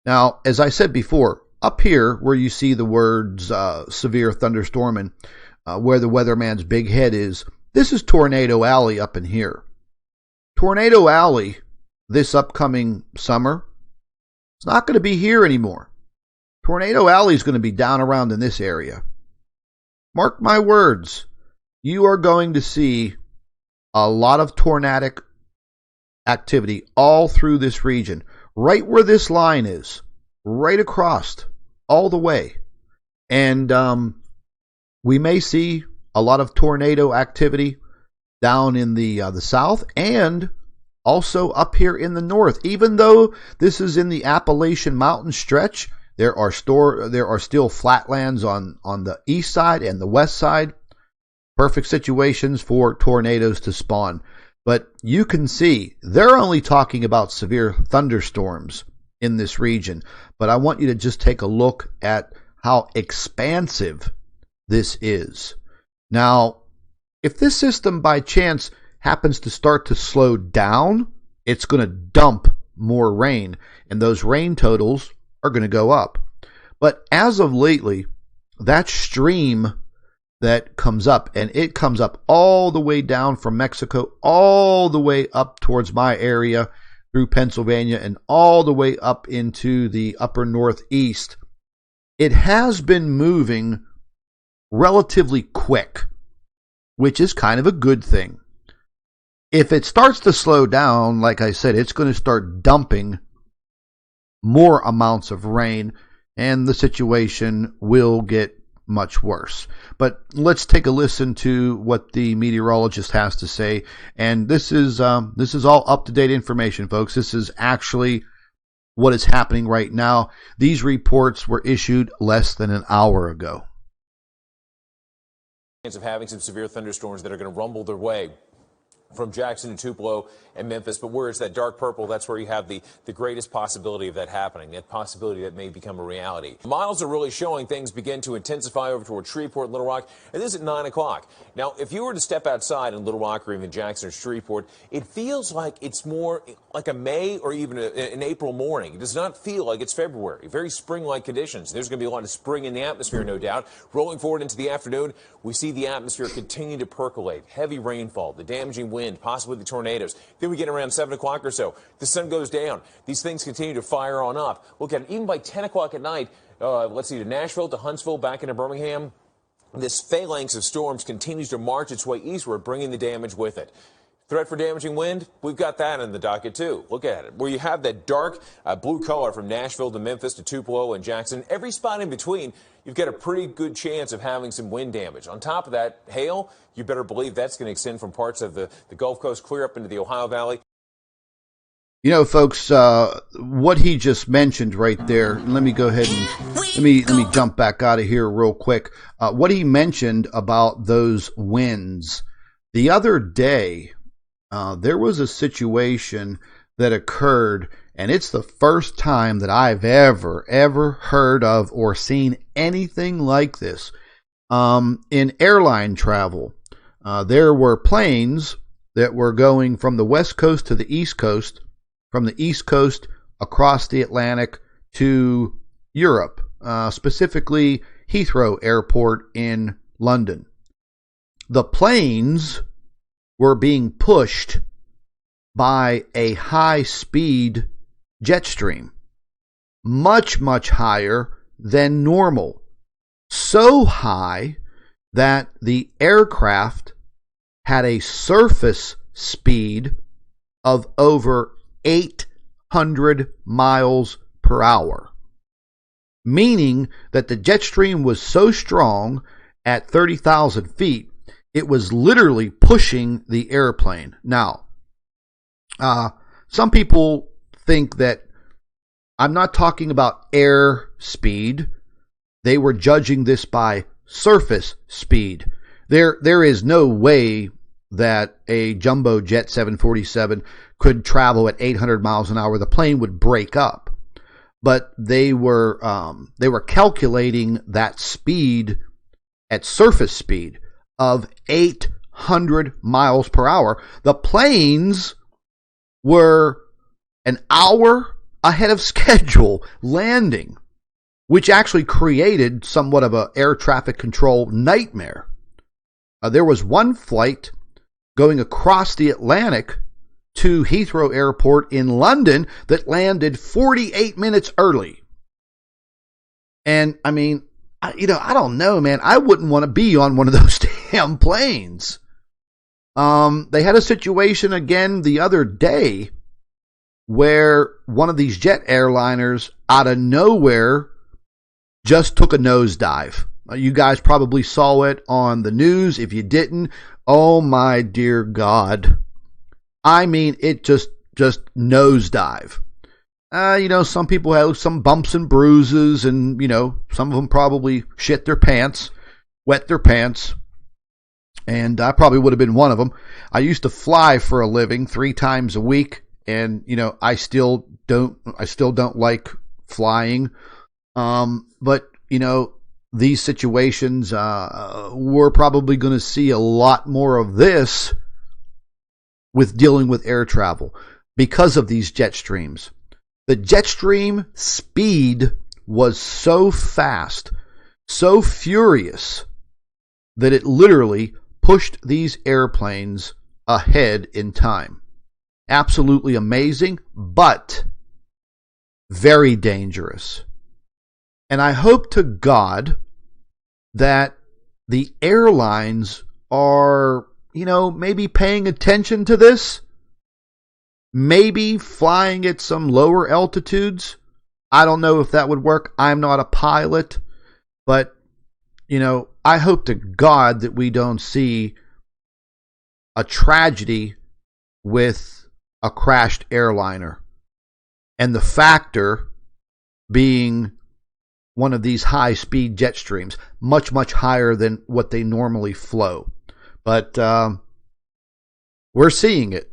S1: Now, as I said before, up here where you see the words severe thunderstorm and where the weatherman's big head is, this is Tornado Alley up in here. Tornado Alley this upcoming summer, it's not going to be here anymore. Tornado Alley is going to be down around in this area. Mark my words, you are going to see a lot of tornadic activity all through this region, right where this line is, right across, all the way. And we may see a lot of tornado activity down in the south and also up here in the north. Even though this is in the Appalachian Mountain stretch, there are still flatlands on the east side and the west side. Perfect situations for tornadoes to spawn. But you can see they're only talking about severe thunderstorms in this region. But I want you to just take a look at how expansive this is. Now, if this system by chance happens to start to slow down, it's going to dump more rain, and those rain totals are going to go up. But as of lately, that stream that comes up, and it comes up all the way down from Mexico, all the way up towards my area through Pennsylvania, and all the way up into the upper northeast, it has been moving relatively quick, which is kind of a good thing. If it starts to slow down, like I said, it's going to start dumping more amounts of rain, and the situation will get much worse. But let's take a listen to what the meteorologist has to say. And this is all up-to-date information, folks. This is actually what is happening right now. These reports were issued less than an hour ago.
S4: Of having some severe thunderstorms that are going to rumble their way from Jackson to Tupelo and Memphis. But where it's that dark purple, that's where you have the greatest possibility of that happening, that possibility that may become a reality. Models are really showing things begin to intensify over toward Shreveport, Little Rock, and this is at 9 o'clock. Now, if you were to step outside in Little Rock or even Jackson or Shreveport, it feels like it's more like a May or even an April morning. It does not feel like it's February. Very spring-like conditions. There's going to be a lot of spring in the atmosphere, no doubt. Rolling forward into the afternoon, we see the atmosphere continue to percolate. Heavy rainfall, the damaging wind, possibly the tornadoes. Then we get around 7 o'clock or so. The sun goes down. These things continue to fire on up. Look at it. Even by 10 o'clock at night, let's see, to Nashville, to Huntsville, back into Birmingham, this phalanx of storms continues to march its way eastward, bringing the damage with it. Threat for damaging wind, we've got that in the docket, too. Look at it. Where you have that dark blue color from Nashville to Memphis to Tupelo and Jackson, every spot in between, you've got a pretty good chance of having some wind damage. On top of that, hail, you better believe that's going to extend from parts of the Gulf Coast clear up into the Ohio Valley.
S1: You know, folks, what he just mentioned right there, let me go ahead and let me jump back out of here real quick. What he mentioned about those winds, The other day, there was a situation that occurred, and it's the first time that I've ever heard of or seen anything like this. In airline travel, there were planes that were going from the West Coast to the East Coast, from the East Coast across the Atlantic to Europe, specifically Heathrow Airport in London. The planes were being pushed by a high-speed jet stream, much higher than normal. So high that the aircraft had a surface speed of over 800 miles per hour, meaning that the jet stream was so strong at 30,000 feet, it was literally pushing the airplane. Now, some people think that I'm not talking about air speed. They were judging this by surface speed. There is no way that a jumbo jet 747 could travel at 800 miles an hour. The plane would break up. But they were calculating that speed at surface speed of 800 miles per hour. The planes were an hour ahead of schedule landing, which actually created somewhat of an air traffic control nightmare. There was one flight going across the Atlantic to Heathrow Airport in London that landed 48 minutes early. And I mean, I don't know, man. I wouldn't want to be on one of those damn planes. They had a situation again the other day where one of these jet airliners out of nowhere just took a nosedive. You guys probably saw it on the news. If you didn't, oh my dear God. I mean, it just nosedive. Some people have some bumps and bruises, and, some of them probably shit their pants, wet their pants. And I probably would have been one of them. I used to fly for a living 3 times a week, and, I still don't like flying. But, these situations, we're probably going to see a lot more of this with dealing with air travel because of these jet streams. The jet stream speed was so fast, so furious, that it literally pushed these airplanes ahead in time. Absolutely amazing, but very dangerous. And I hope to God that the airlines are, maybe paying attention to this. Maybe flying at some lower altitudes. I don't know if that would work. I'm not a pilot. But, I hope to God that we don't see a tragedy with a crashed airliner. And the factor being one of these high-speed jet streams, much higher than what they normally flow. But we're seeing it.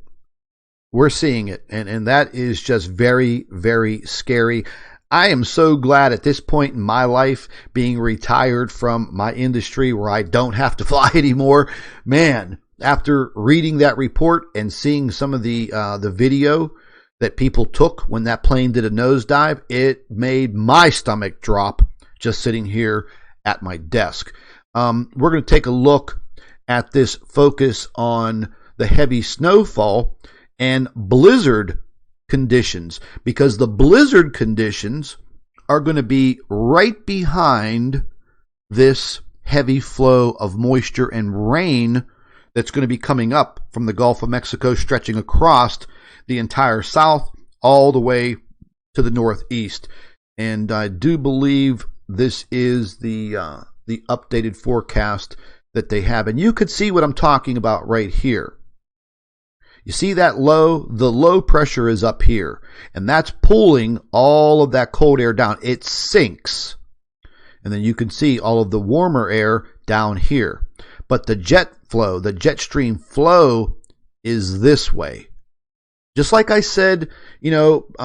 S1: We're seeing it. And that is just very, very scary. I am so glad at this point in my life, being retired from my industry where I don't have to fly anymore. Man, after reading that report and seeing some of the video that people took when that plane did a nosedive, it made my stomach drop just sitting here at my desk. We're going to take a look at this focus on the heavy snowfall and blizzard conditions, because the blizzard conditions are going to be right behind this heavy flow of moisture and rain that's going to be coming up from the Gulf of Mexico, stretching across the entire south all the way to the northeast. And I do believe this is the updated forecast that they have. And you could see what I'm talking about right here. You see that low? The low pressure is up here, and that's pulling all of that cold air down. It sinks. And then you can see all of the warmer air down here. but the jet flow, the jet stream flow is this way. Just like I said,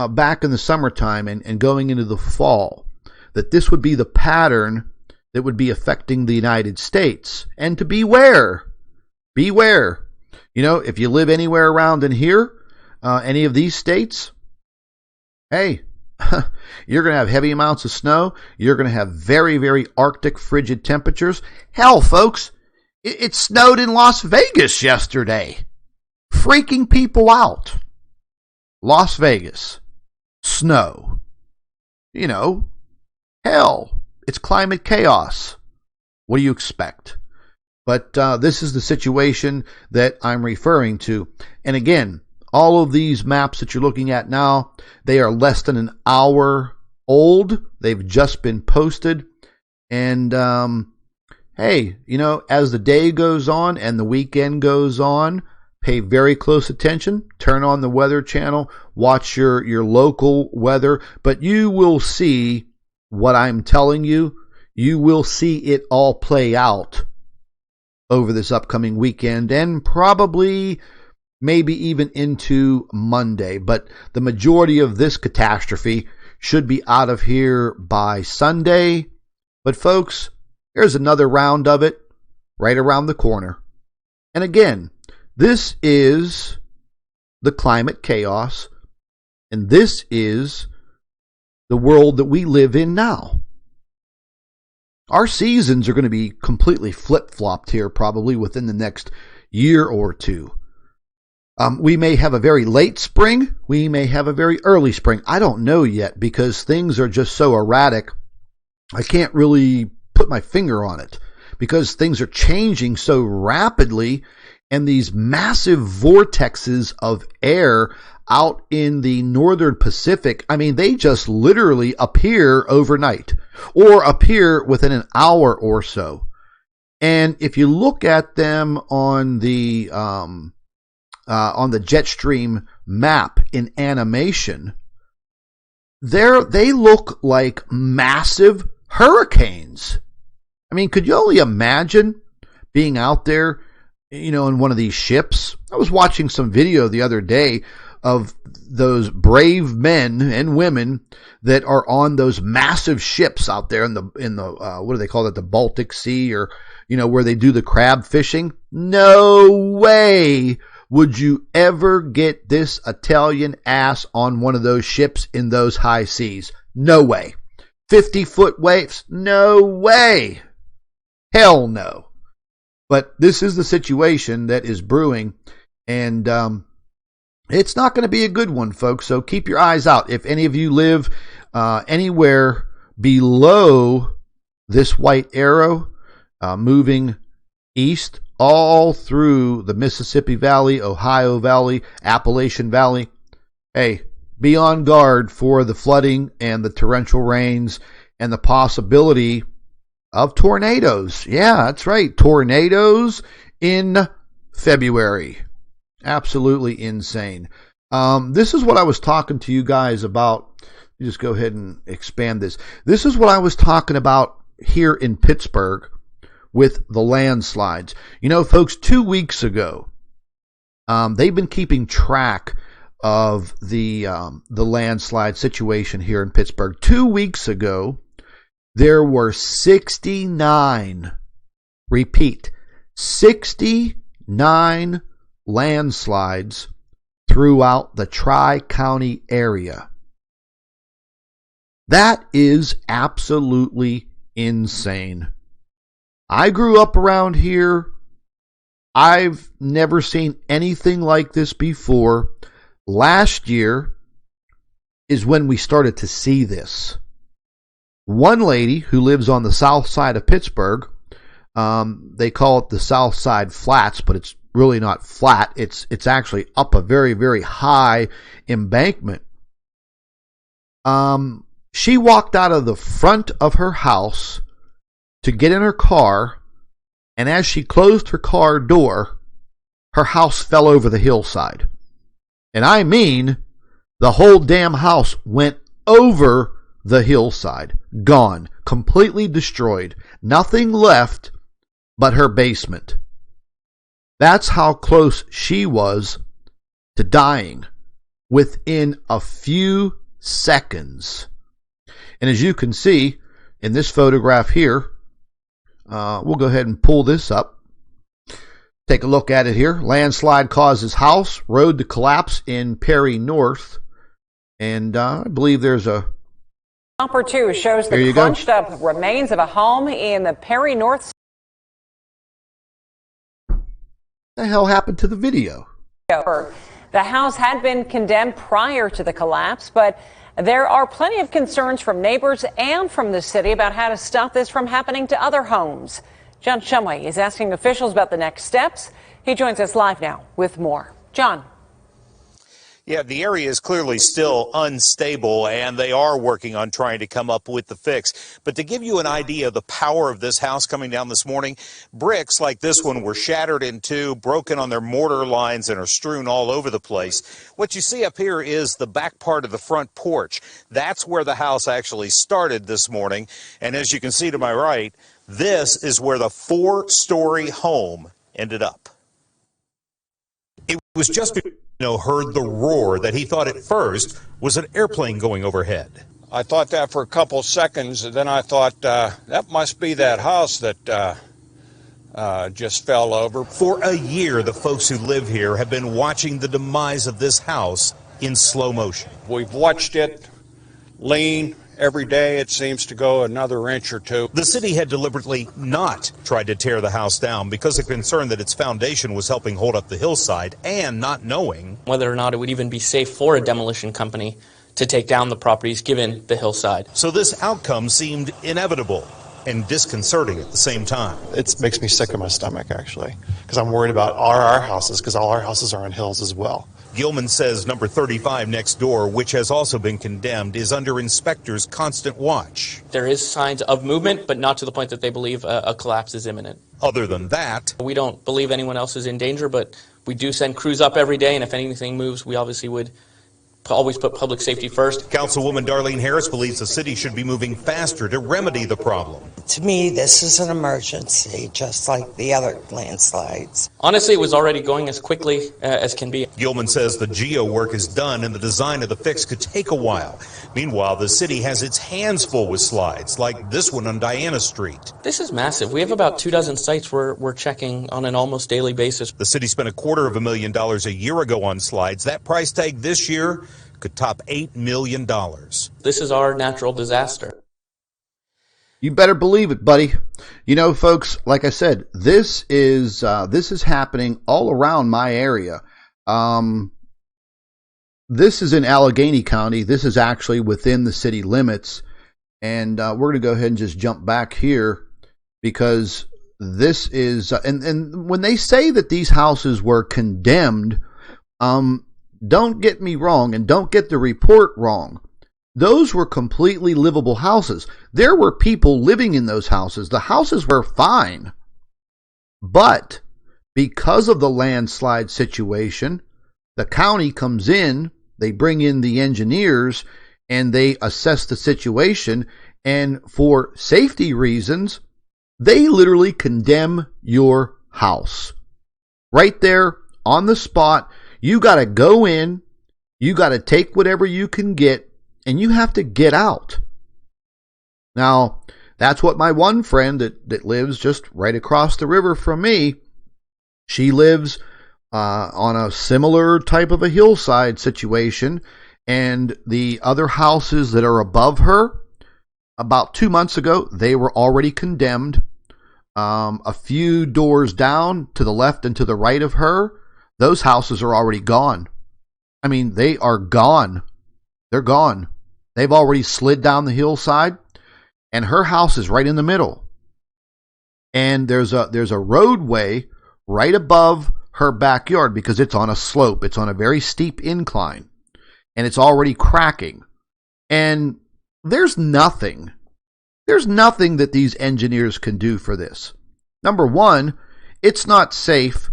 S1: back in the summertime and going into the fall, that this would be the pattern that would be affecting the United States. And to beware. If you live anywhere around in here, any of these states, hey, you're going to have heavy amounts of snow. You're going to have very, very Arctic frigid temperatures. Hell, folks, it snowed in Las Vegas yesterday. Freaking people out. Las Vegas. Snow. Hell, it's climate chaos. What do you expect? But this is the situation that I'm referring to. And again, all of these maps that you're looking at now, they are less than an hour old. They've just been posted. And hey, as the day goes on and the weekend goes on, pay very close attention. Turn on the Weather Channel. Watch your local weather. But you will see what I'm telling you. You will see it all play out over this upcoming weekend and probably maybe even into Monday. But the majority of this catastrophe should be out of here by Sunday. But folks, there's another round of it right around the corner. And again, this is the climate chaos, and this is the world that we live in now. Our seasons are going to be completely flip-flopped here probably within the next year or two. We may have a very late spring. We may have a very early spring. I don't know yet because things are just so erratic. I can't really put my finger on it because things are changing so rapidly, and these massive vortexes of air out in the northern Pacific, I mean, they just literally appear overnight or appear within an hour or so. And if you look at them on the jet stream map in animation, they look like massive hurricanes. I mean, could you only imagine being out there, in one of these ships? I was watching some video the other day of those brave men and women that are on those massive ships out there in the what do they call it, the Baltic Sea, or where they do the crab fishing. No way would you ever get this Italian ass on one of those ships in those high seas. No way. 50-foot waves. No way. Hell no. But this is the situation that is brewing, and it's not going to be a good one, folks. So keep your eyes out. If any of you live anywhere below this white arrow, moving east all through the Mississippi Valley, Ohio Valley, Appalachian Valley, hey, be on guard for the flooding and the torrential rains and the possibility of tornadoes. Yeah, that's right. Tornadoes in February. Absolutely insane. This is what I was talking to you guys about. Let me just go ahead and expand this. This is what I was talking about here in Pittsburgh with the landslides. Folks, 2 weeks ago, they've been keeping track of the landslide situation here in Pittsburgh. 2 weeks ago, there were 69, repeat, 69 landslides throughout the Tri-County area. That is absolutely insane. I grew up around here. I've never seen anything like this before. Last year is when we started to see this. One lady who lives on the south side of Pittsburgh, they call it the South Side Flats, but it's really not flat. It's actually up a very, very high embankment. She walked out of the front of her house to get in her car, and as she closed her car door, her house fell over the hillside. And I mean, the whole damn house went over the hillside. Gone. Completely destroyed. Nothing left but her basement. That's how close she was to dying within a few seconds. And as you can see in this photograph here, we'll go ahead and pull this up. Take a look at it here. Landslide causes house, road to collapse in Perry North. And I believe there's a...
S5: Number 2 shows the crunched up remains of a home in the Perry North.
S1: What the hell happened to the video?
S5: The house had been condemned prior to the collapse, but there are plenty of concerns from neighbors and from the city about how to stop this from happening to other homes. John Shumway is asking officials about the next steps. He joins us live now with more. John.
S6: Yeah, the area is clearly still unstable, and they are working on trying to come up with the fix. But to give you an idea of the power of this house coming down this morning, bricks like this one were shattered in two, broken on their mortar lines, and are strewn all over the place. What you see up here is the back part of the front porch. That's where the house actually started this morning. And as you can see to my right, this is where the 4-story home ended up. It was just... heard the roar that he thought at first was an airplane going overhead.
S7: I thought that for a couple seconds, and then I thought that must be that house that just fell over.
S6: For a year, the folks who live here have been watching the demise of this house in slow motion.
S7: We've watched it lean. Every day it seems to go another inch or two.
S6: The city had deliberately not tried to tear the house down because of concern that its foundation was helping hold up the hillside, and not knowing
S8: whether or not it would even be safe for a demolition company to take down the properties given the hillside.
S6: So this outcome seemed inevitable and disconcerting at the same time.
S9: It makes me sick in my stomach, actually, because I'm worried about our houses, because all our houses are on hills as well.
S6: Gilman says number 35 next door, which has also been condemned, is under inspectors' constant watch.
S8: There is signs of movement, but not to the point that they believe a collapse is imminent.
S6: Other than that,
S8: we don't believe anyone else is in danger, but we do send crews up every day, and if anything moves, we obviously would always put public safety first.
S6: Councilwoman Darlene Harris believes the city should be moving faster to remedy the problem.
S10: To me, this is an emergency, just like the other landslides.
S8: Honestly, it was already going as quickly as can be.
S6: Gilman says the geo work is done and the design of the fix could take a while. Meanwhile, the city has its hands full with slides, like this one on Diana Street.
S8: This is massive. We have about 24 sites we're checking on an almost daily basis.
S6: The city spent $250,000 a year ago on slides. That price tag this year could top $8 million.
S8: This is our natural disaster.
S1: You better believe it, buddy. You know, folks, like I said, this is happening all around my area. This is in Allegheny County. This is actually within the city limits. And we're going to go ahead and just jump back here because this is, and when they say that these houses were condemned, don't get me wrong and don't get the report wrong. Those were completely livable houses. There were people living in those houses. The houses were fine. But because of the landslide situation, the county comes in, they bring in the engineers, and they assess the situation. And for safety reasons, they literally condemn your house. Right there on the spot. You got to go in, you got to take whatever you can get, and you have to get out. Now, that's what my one friend that lives just right across the river from me, she lives on a similar type of a hillside situation, and the other houses that are above her, about 2 months ago, they were already condemned. A few doors down to the left and to the right of her, those houses are already gone. I mean, they are gone. They're gone. They've already slid down the hillside, and her house is right in the middle. And there's a roadway right above her backyard because it's on a slope. It's on a very steep incline, and it's already cracking. And there's nothing that these engineers can do for this. Number one, it's not safe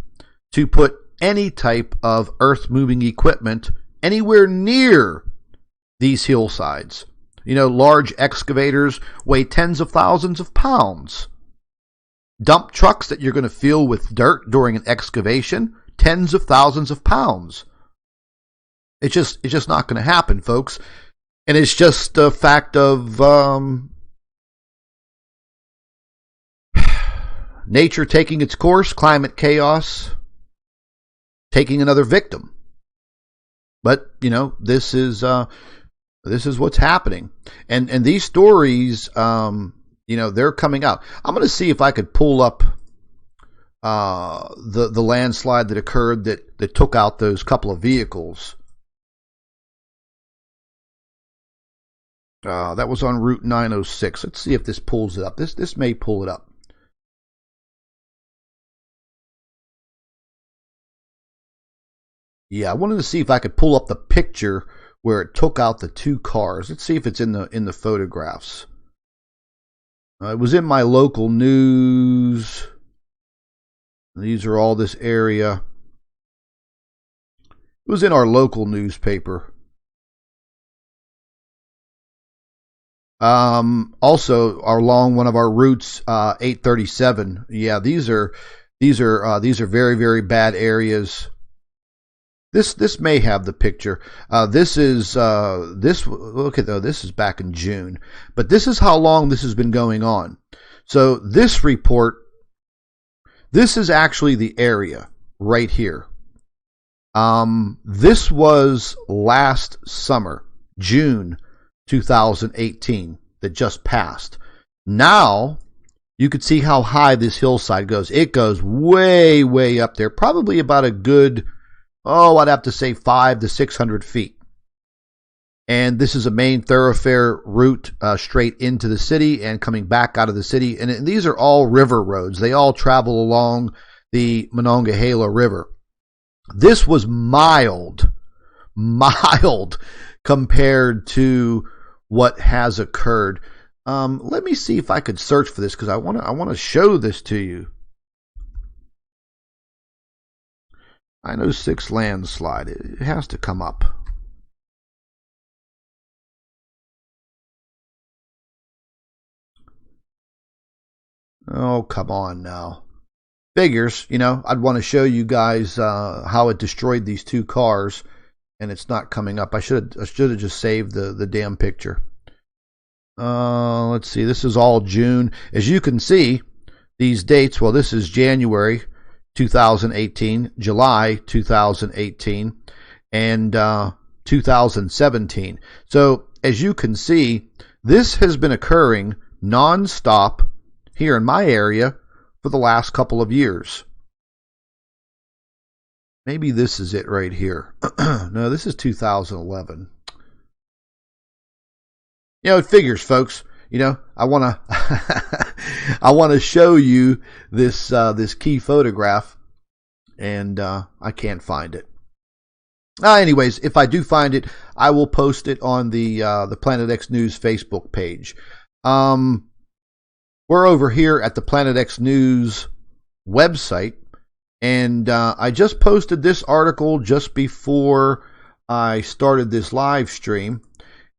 S1: to put any type of earth-moving equipment anywhere near these hillsides. You know, large excavators weigh tens of thousands of pounds. Dump trucks that you're going to fill with dirt during an excavation, tens of thousands of pounds. It's just not going to happen, folks. And it's just a fact of nature taking its course, climate chaos taking another victim. But this is what's happening, and these stories, they're coming out. I'm going to see if I could pull up the landslide that occurred that took out those couple of vehicles. That was on Route 906. Let's see if this pulls it up. This may pull it up. Yeah, I wanted to see if I could pull up the picture where it took out the two cars. Let's see if it's in the photographs. It was in my local news. These are all this area. It was in our local newspaper. Also along one of our routes, 837. Yeah, these are very, very bad areas. This may have the picture. This is look at though. This is back in June, but this is how long this has been going on. So this report, this is actually the area right here. This was last summer, June 2018, that just passed. Now you could see how high this hillside goes. It goes way, way up there, probably about a good, I'd have to say 500 to 600 feet. And this is a main thoroughfare route straight into the city and coming back out of the city. And these are all river roads. They all travel along the Monongahela River. This was mild compared to what has occurred. Let me see if I could search for this because I want to show this to you. I know 6 landslide. It has to come up. Oh, come on now. Figures, I'd want to show you guys how it destroyed these 2 cars, and it's not coming up. I should have just saved the damn picture. Let's see. This is all June. As you can see, these dates, well, this is January 2018, July 2018, and 2017. So, as you can see, this has been occurring nonstop here in my area for the last couple of years. Maybe this is it right here. No, this is 2011. It figures, folks. I want to show you this key photograph, and I can't find it. Anyways, if I do find it, I will post it on the Planet X News Facebook page. We're over here at the Planet X News website, and I just posted this article just before I started this live stream,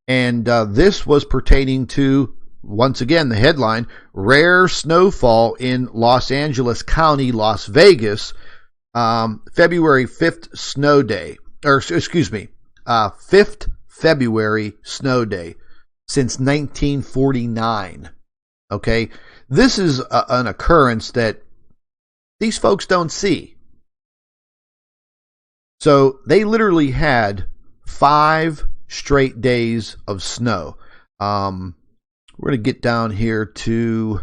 S1: and this was pertaining to, once again, the headline, Rare Snowfall in Los Angeles County, Las Vegas, February 5th snow day, or excuse me, 5th February snow day since 1949. Okay, this is an occurrence that these folks don't see. So they literally had 5 straight days of snow. We're going to get down here to,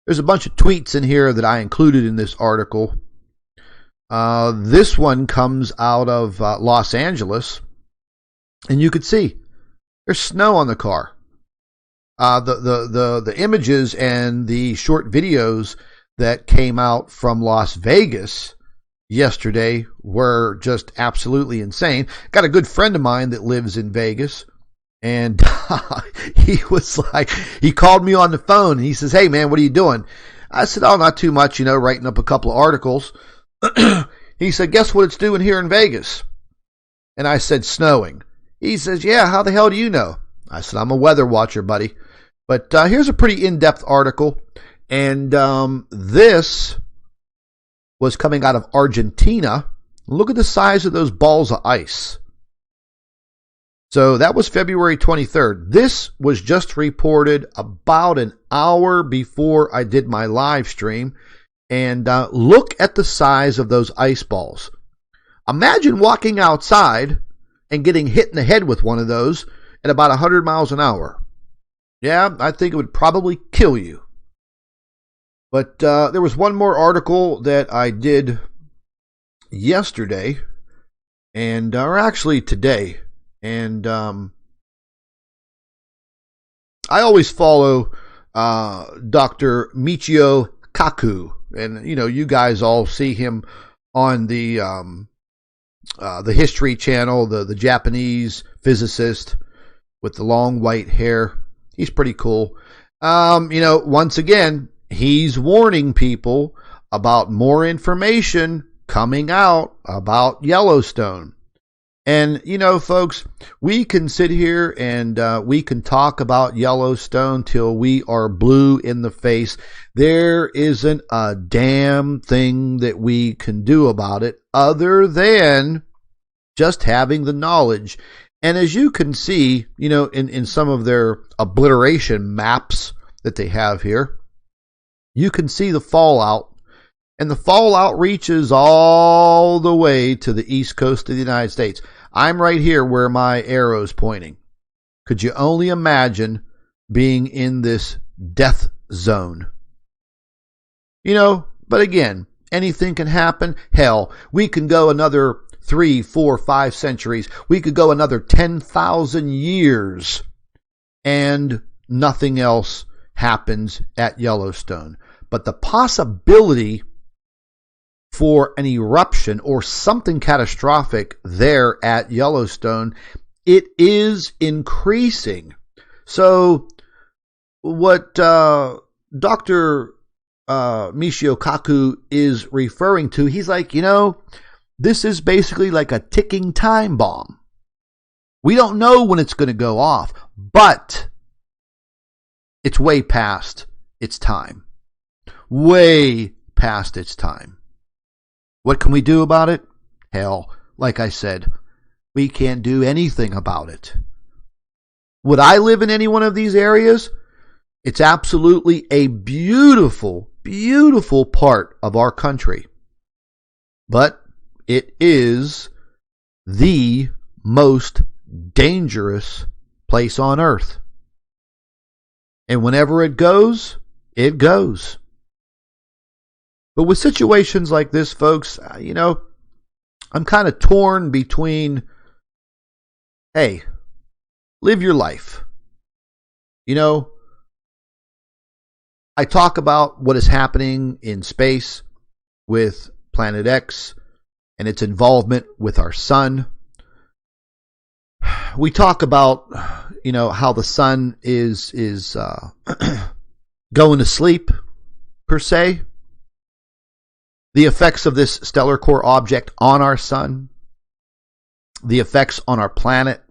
S1: there's a bunch of tweets in here that I included in this article. This one comes out of Los Angeles, and you could see there's snow on the car. The images and the short videos that came out from Las Vegas yesterday were just absolutely insane. Got a good friend of mine that lives in Vegas, and he was like, he called me on the phone and he says, "Hey man, what are you doing?" I said, "Oh, not too much, writing up a couple of articles." He said, "Guess what it's doing here in Vegas?" And I said, "Snowing." He says, "Yeah, how the hell do you know?" I said, "I'm a weather watcher, buddy." But here's a pretty in-depth article, And this was coming out of Argentina. Look at the size of those balls of ice. So that was February 23rd. This was just reported about an hour before I did my live stream. And look at the size of those ice balls. Imagine walking outside and getting hit in the head with one of those at about 100 miles an hour. Yeah, I think it would probably kill you. But there was one more article that I did yesterday, or actually today. And I always follow Dr. Michio Kaku. And, you guys all see him on the History Channel, the Japanese physicist with the long white hair. He's pretty cool. Once again, he's warning people about more information coming out about Yellowstone. And, folks, we can sit here and we can talk about Yellowstone till we are blue in the face. There isn't a damn thing that we can do about it other than just having the knowledge. And as you can see, in some of their obliteration maps that they have here, you can see the fallout. And the fallout reaches all the way to the east coast of the United States. I'm right here where my arrow's pointing. Could you only imagine being in this death zone? But again, anything can happen. Hell, we can go another 3, 4, 5 centuries. We could go another 10,000 years and nothing else happens at Yellowstone. But the possibility for an eruption or something catastrophic there at Yellowstone, it is increasing. So what Dr. Michio Kaku is referring to, he's like, this is basically like a ticking time bomb. We don't know when it's going to go off, but it's way past its time. Way past its time. What can we do about it? Hell, like I said, we can't do anything about it. Would I live in any one of these areas? It's absolutely a beautiful, beautiful part of our country. But it is the most dangerous place on earth. And whenever it goes, it goes. But with situations like this, folks, I'm kind of torn between, hey, live your life. I talk about what is happening in space with Planet X and its involvement with our sun. We talk about, how the sun is going to sleep, per se. The effects of this stellar core object on our sun. The effects on our planet.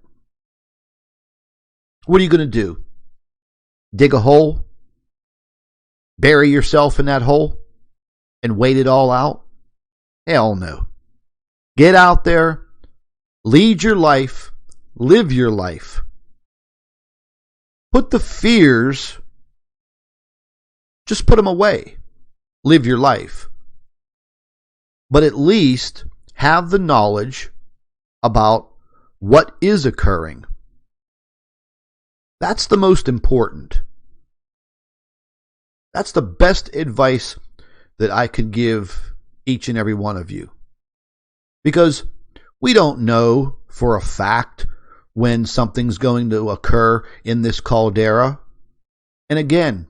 S1: What are you going to do? Dig a hole? Bury yourself in that hole? And wait it all out? Hell no. Get out there. Lead your life. Live your life. Put the fears, just put them away. Live your life. But at least have the knowledge about what is occurring. That's the most important. That's the best advice that I could give each and every one of you. Because we don't know for a fact when something's going to occur in this caldera. And again,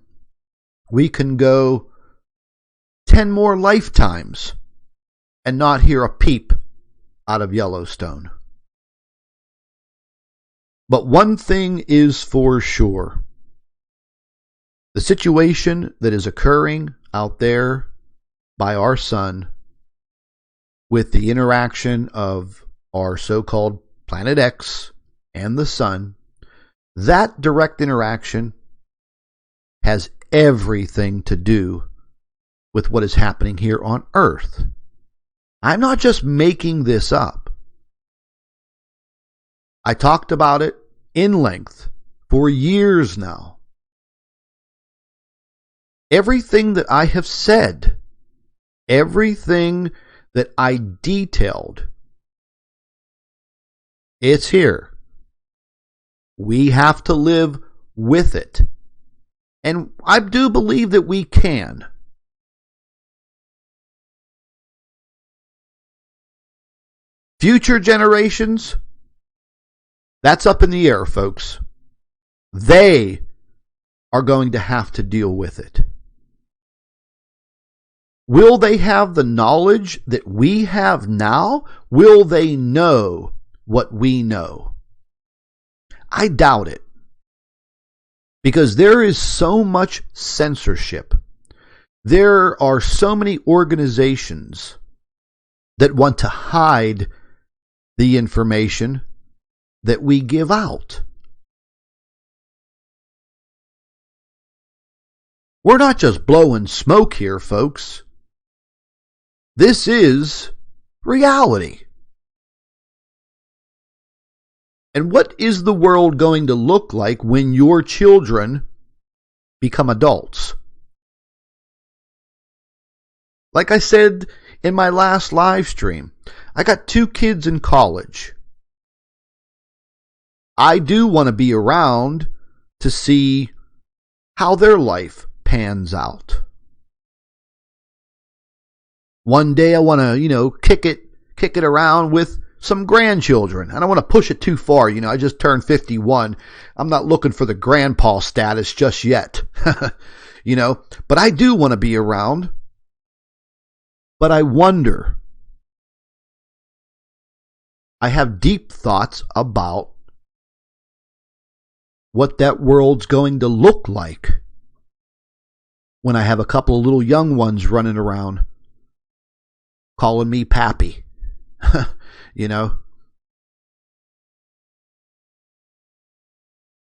S1: we can go 10 more lifetimes and not hear a peep out of Yellowstone. But one thing is for sure. The situation that is occurring out there by our sun with the interaction of our so-called Planet X and the sun, that direct interaction has everything to do with what is happening here on Earth. I'm not just making this up. I talked about it in length for years now. Everything that I have said, everything that I detailed, it's here. We have to live with it. And I do believe that we can. Future generations, that's up in the air, folks. They are going to have to deal with it. Will they have the knowledge that we have now? Will they know what we know? I doubt it. Because there is so much censorship. There are so many organizations that want to hide the information that we give out. We're not just blowing smoke here, folks. This is reality. And what is the world going to look like when your children become adults? Like I said in my last live stream, I got 2 kids in college. I do want to be around to see how their life pans out. One day I want to, kick it around with some grandchildren. I don't want to push it too far. I just turned 51. I'm not looking for the grandpa status just yet. But I do want to be around. But I wonder. I have deep thoughts about what that world's going to look like when I have a couple of little young ones running around calling me pappy. The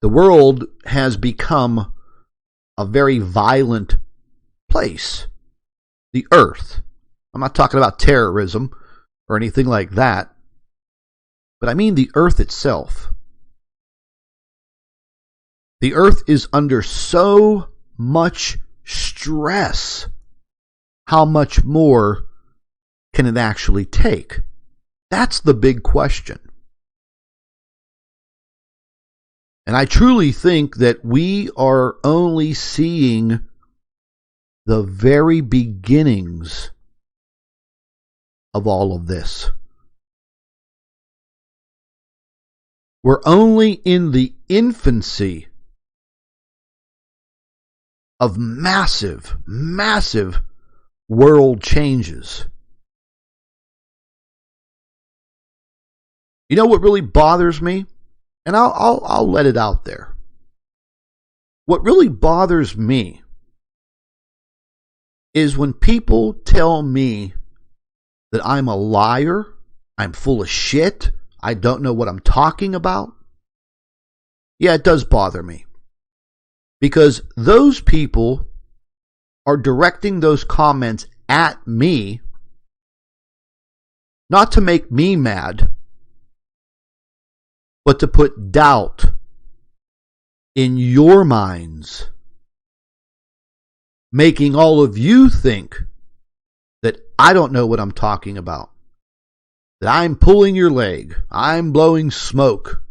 S1: world has become a very violent place. The earth. I'm not talking about terrorism or anything like that. But I mean the earth itself. The earth is under so much stress. How much more can it actually take? That's the big question. And I truly think that we are only seeing the very beginnings of all of this. We're only in the infancy of massive, massive world changes. You know what really bothers me? And I'll let it out there. What really bothers me is when people tell me that I'm a liar, I'm full of shit, I don't know what I'm talking about. Yeah, it does bother me. Because those people are directing those comments at me, not to make me mad, but to put doubt in your minds, making all of you think that I don't know what I'm talking about, that I'm pulling your leg, I'm blowing smoke.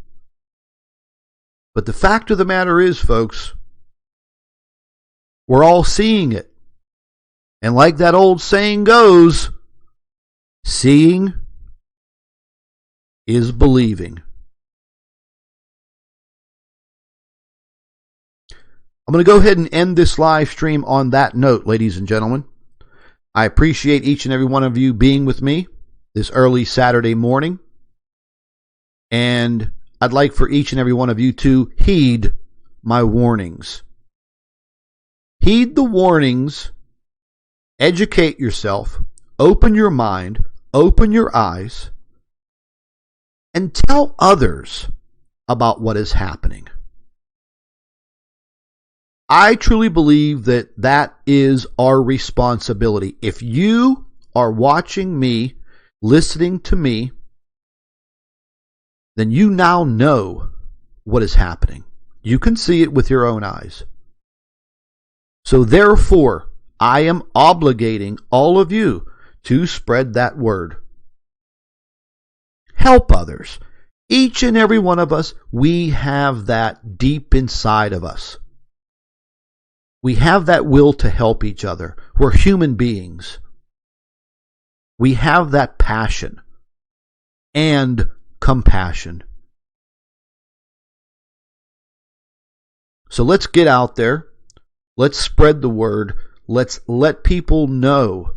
S1: But the fact of the matter is, folks, we're all seeing it. And like that old saying goes, seeing is believing. I'm going to go ahead and end this live stream on that note, ladies and gentlemen. I appreciate each and every one of you being with me this early Saturday morning. And I'd like for each and every one of you to heed my warnings. Heed the warnings. Educate yourself. Open your mind. Open your eyes. And tell others about what is happening. I truly believe that that is our responsibility. If you are watching me, listening to me, then you now know what is happening. You can see it with your own eyes. So therefore, I am obligating all of you to spread that word. Help others. Each and every one of us, we have that deep inside of us. We have that will to help each other. We're human beings. We have that passion and compassion. So let's get out there. Let's spread the word. Let's let people know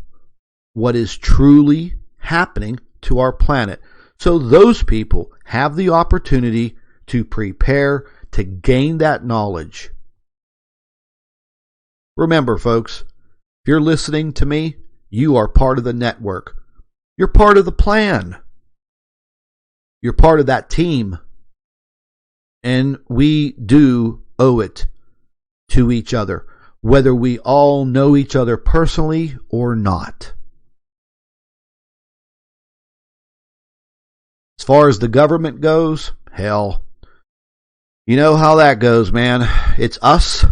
S1: what is truly happening to our planet, so those people have the opportunity to prepare to gain that knowledge. Remember, folks, if you're listening to me, you are part of the network. You're part of the plan. You're part of that team. And we do owe it to each other, whether we all know each other personally or not. As far as the government goes, hell, you know how that goes, man. It's us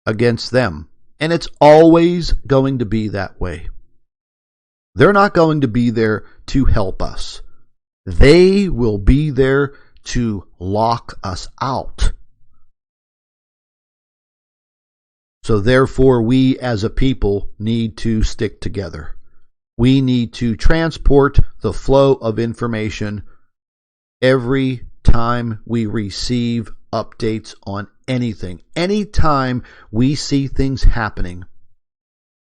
S1: against them. And it's always going to be that way. They're not going to be there to help us. They will be there to lock us out. So therefore, we as a people need to stick together. We need to transport the flow of information every time we receive updates on anything. Anytime we see things happening,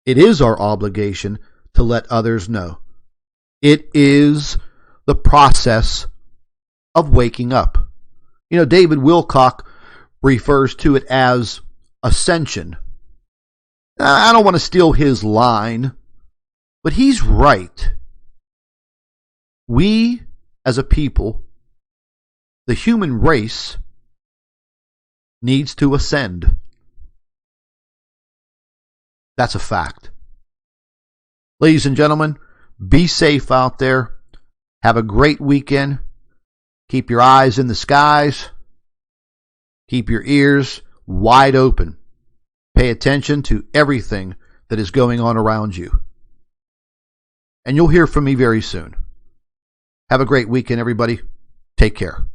S1: it is our obligation to let others know. It is the process of waking up. You know, David Wilcock refers to it as ascension. I don't want to steal his line, but he's right. We, as a people, the human race, needs to ascend. That's a fact. Ladies and gentlemen, be safe out there. Have a great weekend. Keep your eyes in the skies. Keep your ears wide open. Pay attention to everything that is going on around you. And you'll hear from me very soon. Have a great weekend, everybody. Take care.